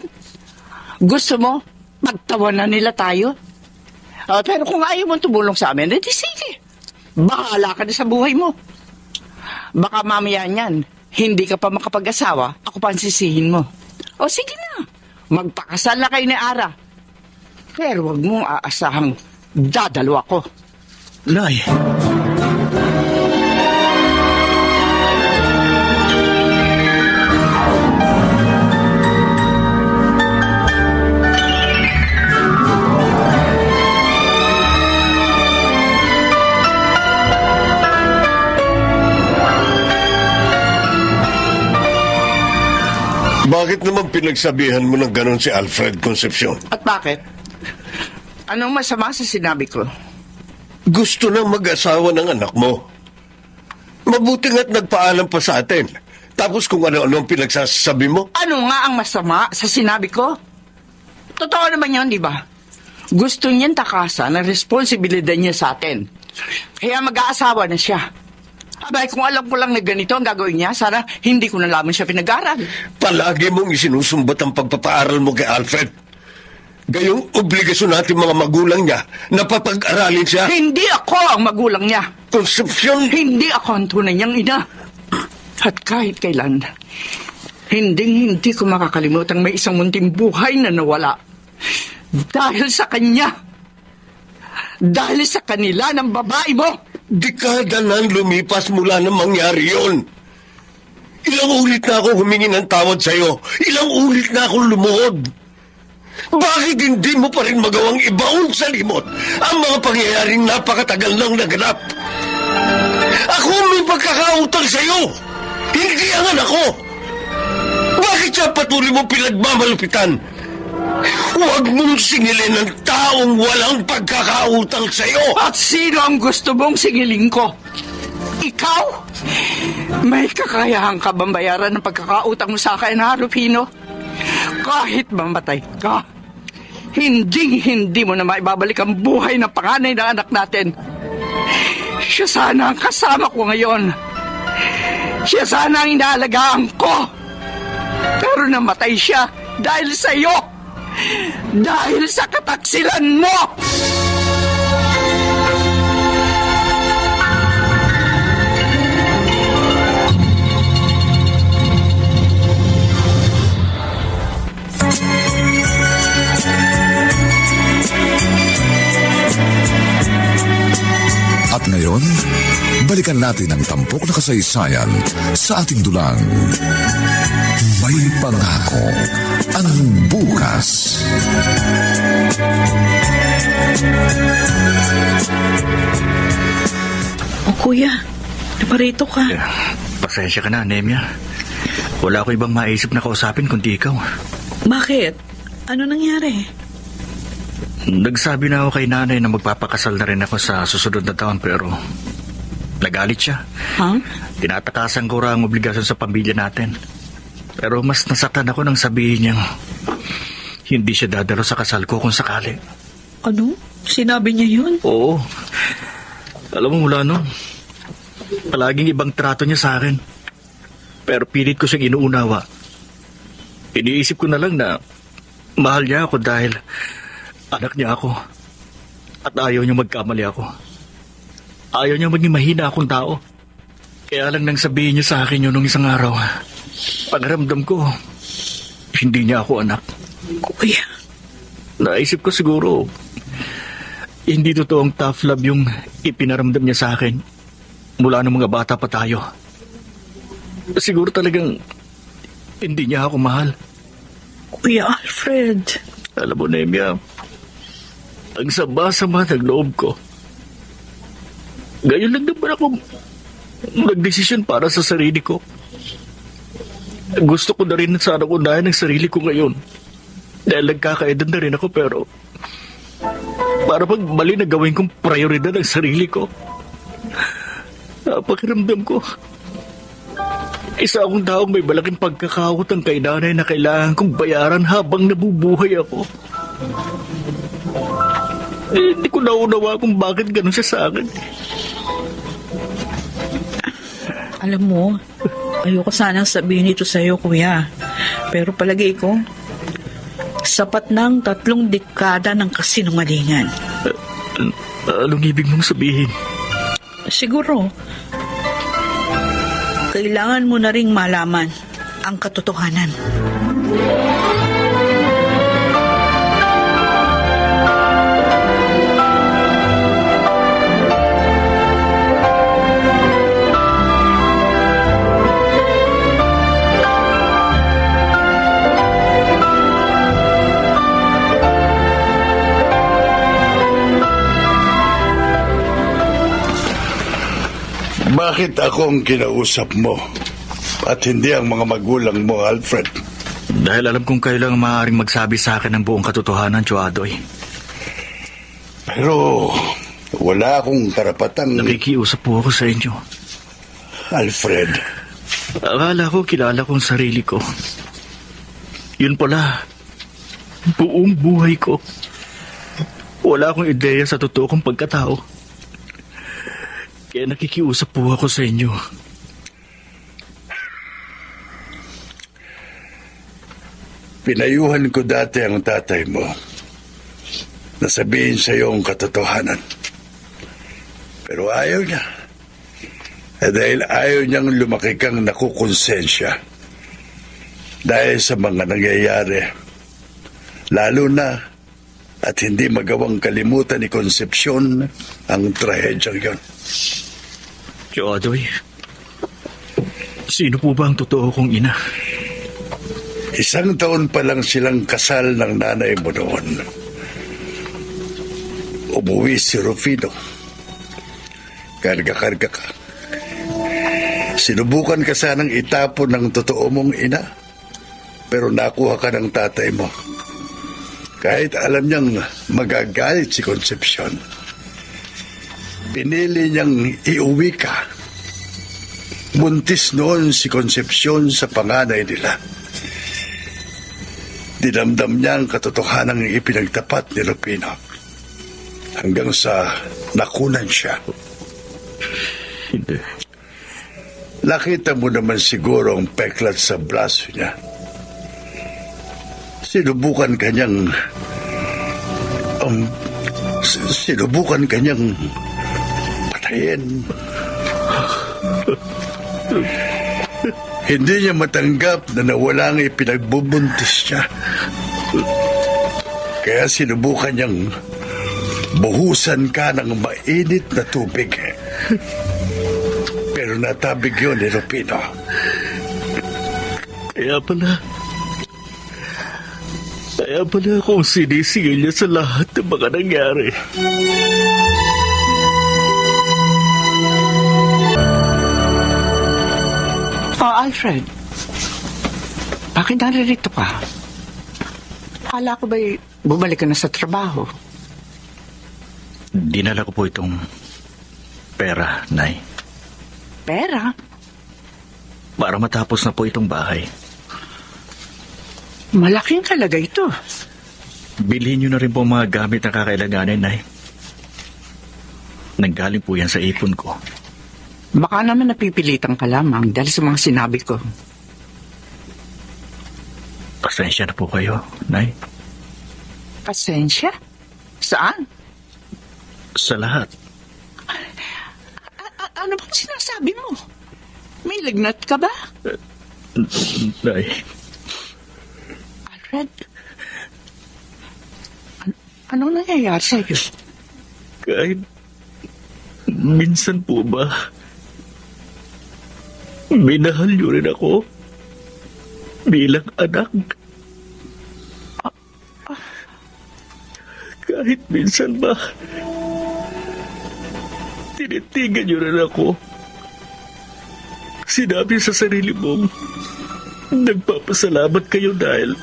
C: Gusto mo? Magtawanan nila tayo. Pero kung ayaw mong tumulong sa amin, edi sige. Bahala ka na sa buhay mo. Baka mamaya niyan, hindi ka pa makapag-asawa, ako pa ang sisihin mo. O sige na, magpakasal na kayo ni Ara. Pero wag mong aasahang dadalo ako.
B: Nay.
F: Bakit naman pinagsabihan mo ng ganon si Alfred Concepcion?
C: At bakit? Anong masama sa sinabi ko?
F: Gusto nang mag-asawa ng anak mo. Mabuti nga't nagpaalam pa sa atin. Tapos kung ano-ano ang pinagsasabi mo.
C: Ano nga ang masama sa sinabi ko? Totoo naman yun, di ba? Gusto niyan takasan ang responsibilidad niya sa atin. Kaya mag-aasawa na siya. Abay, kung alam ko lang na ganito ang gagawin niya, sana hindi ko na lamang siya pinag-aral.
F: Palagi mong isinusumbat ang pagpapaaral mo kay Alfred. Gayong obligasyon natin mga magulang niya na papag-aralin siya.
C: Hindi ako ang magulang niya.
F: Konsepsyon.
C: Hindi ako ang tunay niyang ina. At kahit kailan, hindi ko makakalimutan may isang munting buhay na nawala. Dahil sa kanya. Dahil sa kanila ng babae mo.
F: Dekada nang lumipas mula nang mangyari yon. Ilang ulit na ako humingi ng tawad sa'yo. Ilang ulit na akong lumuhod. Bakit hindi mo pa rin magawang ibaon sa limot ang mga pangyayaring napakatagal nang naganap? Ako may pagkakautang sa'yo. Hindi ang anak ko. Bakit siya patuloy mo pinagmamalupitan? Huwag mong singilin ng taong walang pagkakautang sa'yo.
C: At sino ang gusto mong singilin ko? Ikaw? May kakayahan ka bang bayaran ng pagkakautang mo sa akin, ha, Rufino? Kahit mamatay ka, hindi mo na maibabalik ang buhay ng panganay ng anak natin. Siya sana ang kasama ko ngayon. Siya sana ang inaalagaan ko. Pero namatay siya dahil sa iyo. Dahil sa kataksilan mo!
A: At ngayon, balikan natin ang tampok na kasaysayan sa ating dulang. May pangako ang bukas.
E: O kuya, naparito ka.
B: Pasensya ka na, Nemya. Wala ko ibang maisip na kausapin kundi ikaw.
E: Bakit? Ano nangyari?
B: Nagsabi na ako kay nanay na magpapakasal na rin ako sa susunod na taon pero nagalit siya.
E: Huh?
B: Tinatakasan ko ra ang obligasyon sa pamilya natin. Pero mas nasaktan ako nang sabihin niyang hindi siya dadalo sa kasal ko kung sakali.
E: Ano? Sinabi niya yun?
B: Oo. Alam mo mula nun, palaging ibang trato niya sa akin. Pero pilit ko siyang inuunawa. Iniisip ko na lang na mahal niya ako dahil anak niya ako. At ayaw niya magkamali ako. Ayaw niya maging mahina akong tao. Kaya lang nang sabihin niya sa akin yun nung isang araw, pagramdam ko, hindi niya ako anak.
E: Kuya.
B: Naisip ko siguro, hindi totoong tough love yung ipinaramdam niya sa akin mula nung mga bata pa tayo. Siguro talagang hindi niya ako mahal.
E: Kuya Alfred.
B: Alam mo, Nemya, ang sama-sama ng loob ko. Ngayon lang naman ako nagdesisyon para sa sarili ko. Gusto ko na rin sana unahin ang sarili ko ngayon. Dahil nagkakaedad na rin ako pero para pag mali na gawin kong prioridad ang sarili ko. Napakiramdam ko. Isa akong taong may malaking pagkakautang kay nanay na kailangan kong bayaran habang nabubuhay ako. Hindi ko naunawa kung bakit ganun siya sa akin.
E: Alam mo, ayoko sanang sabihin ito sa'yo, kuya. Pero palagay ko, sapat ng 3 dekada ng kasinungalingan.
B: Anong ibig mong sabihin?
E: Siguro, kailangan mo na ring malaman ang katotohanan.
D: Bakit ako ang kinausap mo at hindi ang mga magulang mo, Alfred?
B: Dahil alam kong kayo lang maaaring magsabi sa akin ng buong katotohanan, Joadoy.
D: Pero wala akong karapatang...
B: Nakikiusap po ako sa inyo.
D: Alfred.
B: Akala ko kilala kong sarili ko. Yun pala, buong buhay ko. Wala akong ideya sa totoo kong pagkatao. Kaya nakikiusap po ako sa inyo.
D: Pinayuhan ko dati ang tatay mo na sabihin sa iyo ang katotohanan. Pero ayaw niya. Dahil ayaw niyang lumaki kang nakukonsensya dahil sa mga nangyayari. Lalo na at hindi magawang kalimutan ni Concepcion ang trahedyang yon.
B: Tio Adoy, sino po ba ang totoo kong ina?
D: 1 taon pa lang silang kasal ng nanay mo noon. Umuwi si Rufino. Karga-karga ka. Sinubukan ka sanang itapon ng totoo mong ina, pero nakuha ka ng tatay mo. Kahit alam niyang magagalit si Concepcion, pinili niyang iuwi ka. Buntis noon si Concepcion sa panganay nila. Dinamdam niya ang katotohanan ng ipinagtapat ni Rufino hanggang sa nakunan siya.
B: Hindi.
D: Nakita mo naman siguro ang peklat sa braso niya. Sinubukan kanyang patayin. Hindi niya matanggap na nawala ang ipinagbubuntis niya. Kaya sinubukan niyang buhusan ka ng mainit na tubig. Pero natabig yun ni Rufino.
B: Kaya pala akong sinisingil niya sa lahat ng mga nangyari.
C: Alfred, bakit naririto ka? Akala ko ba'y bumalik ka na sa trabaho?
B: Dinala ko po itong pera, Nay.
C: Pera?
B: Para matapos na po itong bahay.
C: Malaking halaga ito.
B: Bilhin niyo na rin po mga gamit na kakailanganin, Nay. Nanggaling po yan sa ipon ko.
C: Baka naman napipilitan ka lamang dahil sa mga sinabi ko.
B: Pasensya na po kayo, Nay.
C: Pasensya? Saan?
B: Sa lahat.
C: Ano bang sinasabi mo? May lagnat ka ba?
B: Nay.
C: Alfred? Anong nangyayari sa'yo?
B: Kahit minsan po ba, minahal niyo rin ako bilang anak. Kahit minsan ba, tinitigan niyo rin ako. Sinabi sa sarili mong nagpapasalamat kayo dahil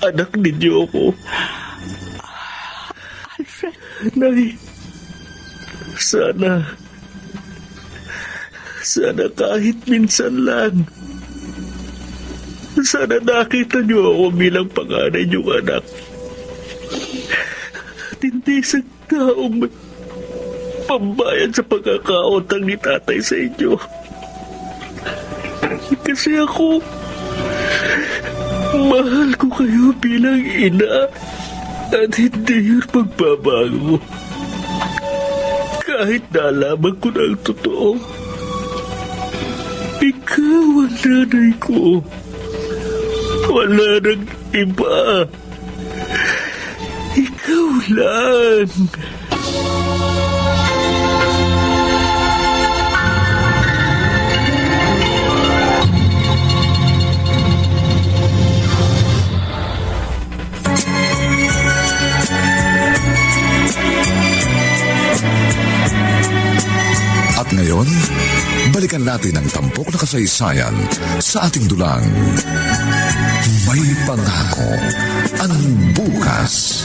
B: anak ninyo ako.
C: Alfred?
B: Nay, sana kahit minsan lang, sana nakita niyo ako bilang panganay niyong anak. At hindi sa taong pambayad sa pagkakautang ni tatay sa inyo. Kasi ako, mahal ko kayo bilang ina at hindi yun magbabago. Kahit nalaman ko na ang totoo, ikaw ang nanay ko. Wala nang iba. Ikaw lang.
A: At ngayon, balikan natin ang tampok na kasaysayan sa ating dulang. May pangako ang bukas.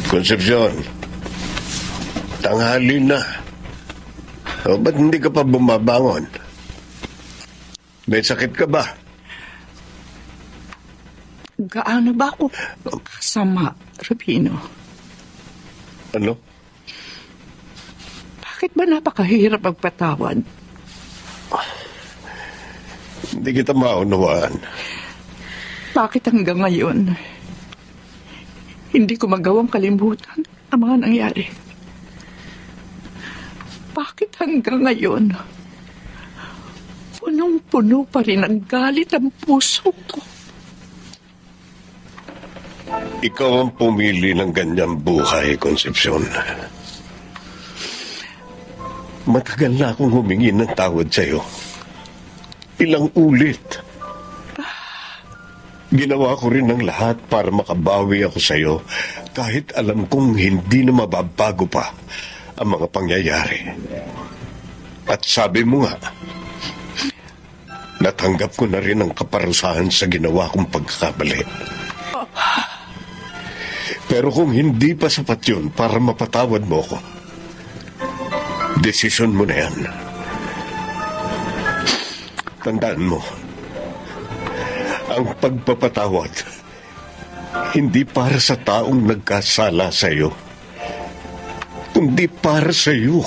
F: Concepcion, tanghali na. O, ba't hindi ka pa bumabangon? May sakit ka ba?
C: Gaano ba ako kasama, Rufino?
F: Ano?
C: Bakit ba napakahirap magpatawad?
F: Hindi kita maunawaan.
C: Bakit hanggang ngayon, hindi ko magawang kalimutan ang mga nangyari? Bakit hanggang ngayon, punong-puno pa rin ang galit ang puso ko?
F: Ikaw ang pumili ng ganyang buhay, Concepcion. Matagal na akong humingi ng tawad sa'yo. Ilang ulit. Ginawa ko rin ng lahat para makabawi ako sa'yo kahit alam kong hindi na mababago pa ang mga pangyayari. At sabi mo nga, natanggap ko na rin ang kaparusahan sa ginawa kong pagkakamali. Pero kung hindi pa sapat yun para mapatawad mo ko, desisyon mo na yan. Tandaan mo, ang pagpapatawad, hindi para sa taong nagkasala sa iyo, kundi para sa iyo.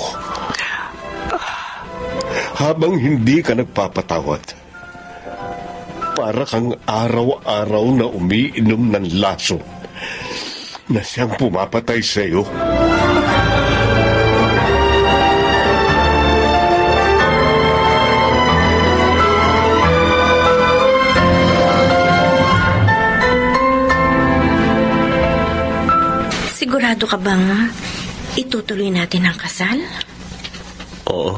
F: Habang hindi ka nagpapatawad, para kang araw-araw na umiinom ng laso na siyang pumapatay sa iyo.
G: Sigurado ka bang itutuloy natin ang kasal?
B: Oo.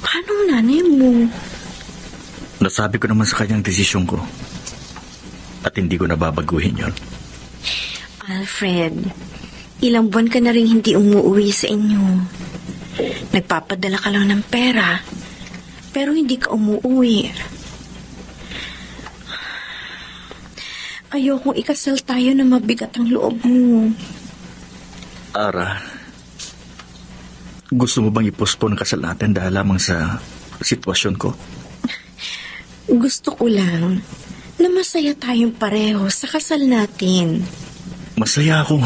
G: Paano ang nanay mo?
B: Nasabi ko naman sa kanyang desisyon ko. At hindi ko nababaguhin yon.
G: Alfred, ilang buwan ka na rin hindi umuwi sa inyo. Nagpapadala ka lang ng pera, pero hindi ka umuwi. Ayokong ikasal tayo na mabigat ang loob mo.
B: Ara, gusto mo bang i-postpone ang kasal natin dahil lamang sa sitwasyon ko?
G: Gusto ko lang na masaya tayong pareho sa kasal natin.
B: Masaya ako.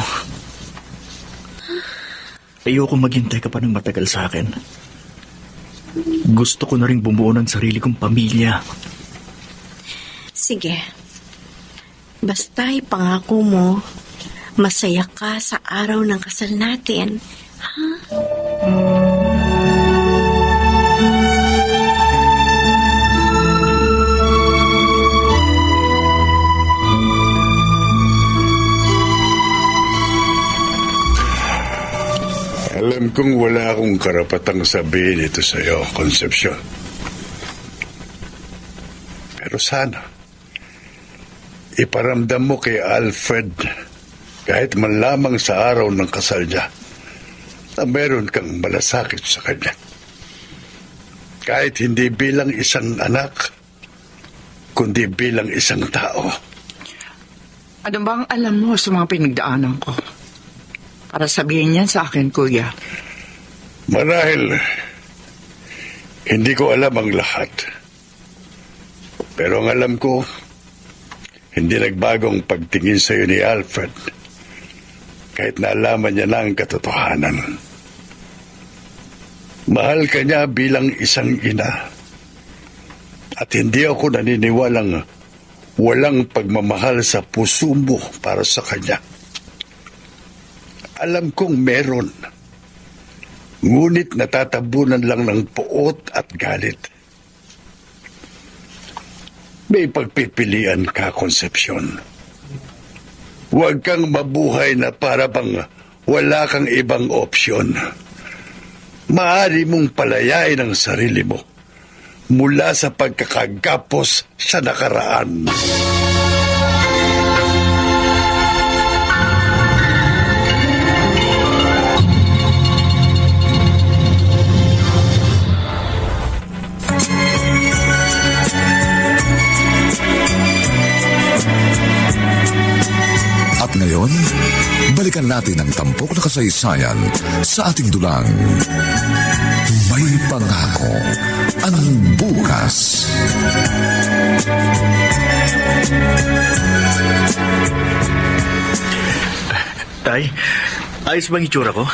B: Ayoko maghintay ka pa ng matagal sa akin. Gusto ko na rin bumuo ng sarili kong pamilya.
G: Sige. Basta ipangako mo, masaya ka sa araw ng kasal natin. Ha?
D: Alam kong wala akong karapatang sabihin ito sa iyo, Concepcion. Pero sana, iparamdam mo kay Alfred, kahit man lamang sa araw ng kasal niya, na meron kang malasakit sa kanya. Kahit hindi bilang isang anak, kundi bilang isang tao.
C: Ano bang alam mo sa mga pinagdaanan ko? Para sabihin yan sa akin, Kuya.
D: Marahil, hindi ko alam ang lahat. Pero ang alam ko, hindi nagbagong pagtingin sa iyo ni Alfred, kahit naalaman niya na ang katotohanan. Mahal ka niya bilang isang ina. At hindi ako naniniwalang walang pagmamahal sa puso mo para sa kanya. Alam kong meron. Ngunit natatabunan lang ng puot at galit. May pagpipilian ka, Concepcion. Huwag kang mabuhay na para bang wala kang ibang opsyon. Maaari mong palayain ang sarili mo mula sa pagkakagapos sa nakaraan.
A: At ngayon, balikan natin ang tampok na kasaysayan sa ating dulang. May pangako ang bukas.
B: Tay, ayos bang itsura ko?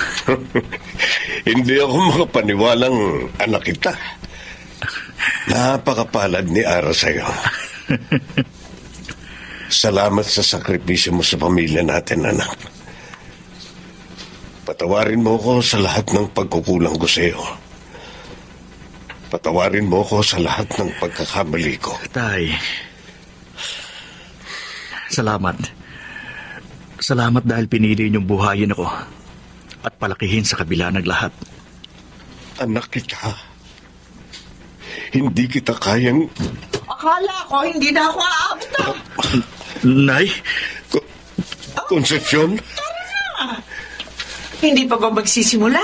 F: Hindi ako makapaniwalang anak kita. Napakapalad ni Ara sa'yo. Salamat sa sakripisyo mo sa pamilya natin, anak. Patawarin mo ko sa lahat ng pagkukulang ko sa iyo. Patawarin mo ko sa lahat ng pagkakamali ko.
B: Tay, salamat. Salamat dahil pinili niyong buhayin ako at palakihin sa kabila ng lahat.
F: Anak kita, hindi kita kayang...
C: Akala ko hindi na ako aabot na.
B: Nay?
F: Concepcion?
C: Hindi pa ba magsisimula?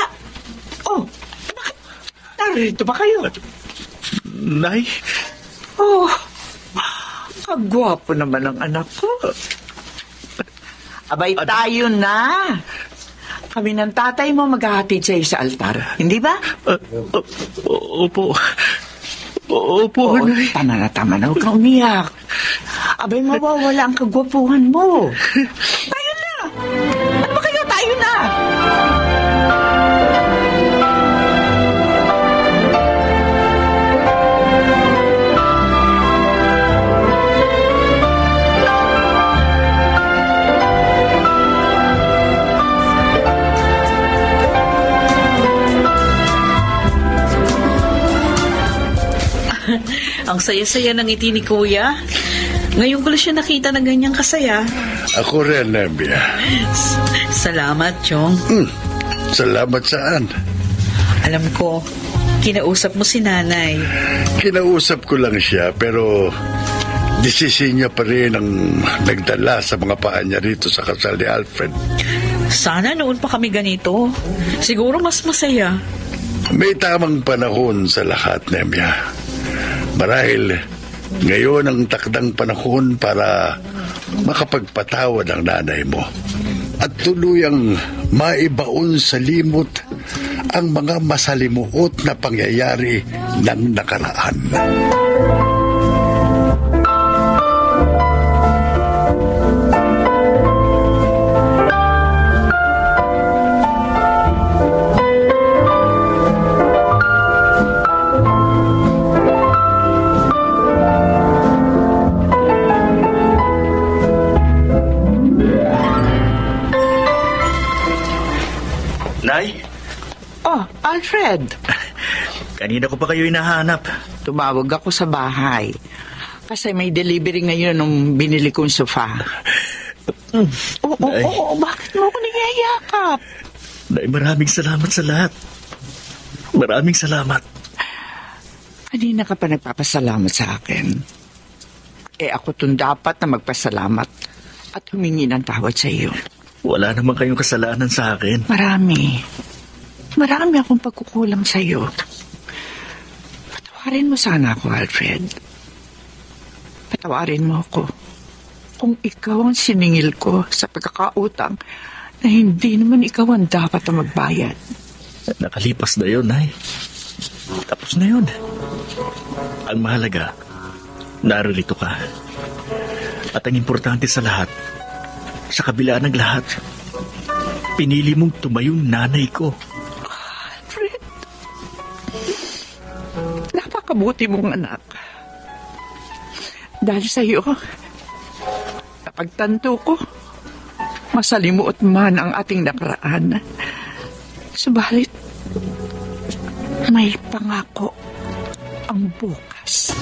C: Oh, bakit? Narito ba kayo?
B: Nay?
C: Oh, kagwapo naman ang anak ko. Abay, tayo na. Kami ng tatay mo maghahatid sa'yo sa altar. Hindi ba?
B: Opo. Opo,
C: Oo,
B: Nay.
C: tama na. Huwag kang umiyak. Abay, mawawala ang kagwapuhan mo. Tayo na. Ano ba kayo? Tayo na.
E: Ang saya-saya ng ngiti ni Kuya. Ngayon ko lang siya nakita na ganyang kasaya.
D: Ako rin, Nembia.
E: Salamat, Chong.
D: Salamat saan?
E: Alam ko, kinausap mo si Nanay.
D: Kinausap ko lang siya, pero desisyon niya pa rin ang nagdala sa mga paa niya rito sa kasal ni Alfred.
E: Sana noon pa kami ganito. Siguro mas masaya.
D: May tamang panahon sa lahat, Nembia. Marahil ngayon ang takdang panahon para makapagpatawad ang nanay mo at tuluyang maibaon sa limot ang mga masalimuot na pangyayari ng nakaraan.
B: Nay?
C: Oh, Alfred.
B: Kanina ko pa kayo hinahanap.
C: Tumawag ako sa bahay. Kasi may delivery ngayon nung binili kong sofa. Oo, bakit mo ako niyayakap?
B: Nay, maraming salamat sa lahat. Maraming salamat.
C: Kanina ka pa nagpapasalamat sa akin. Ako tong dapat na magpasalamat at humingi ng tawad sa iyo.
B: Wala naman kayong kasalanan sa akin.
C: Marami akong pagkukulang sa iyo. Patawarin mo sana ako, Alfred. Patawarin mo ako kung ikaw ang siningil ko sa pagkakautang na hindi naman ikaw ang dapat na magbayad.
B: Nakalipas na yun, Nay. Tapos na yun. Ang mahalaga, narito ka. At ang importante sa lahat, sa kabila ng lahat, pinili mong tumayong nanay ko.
C: Alfred, napakabuti mong anak. Dahil sa iyo, napagtanto ko, masalimuot man ang ating nakaraan. Subalit, may pangako ang bukas.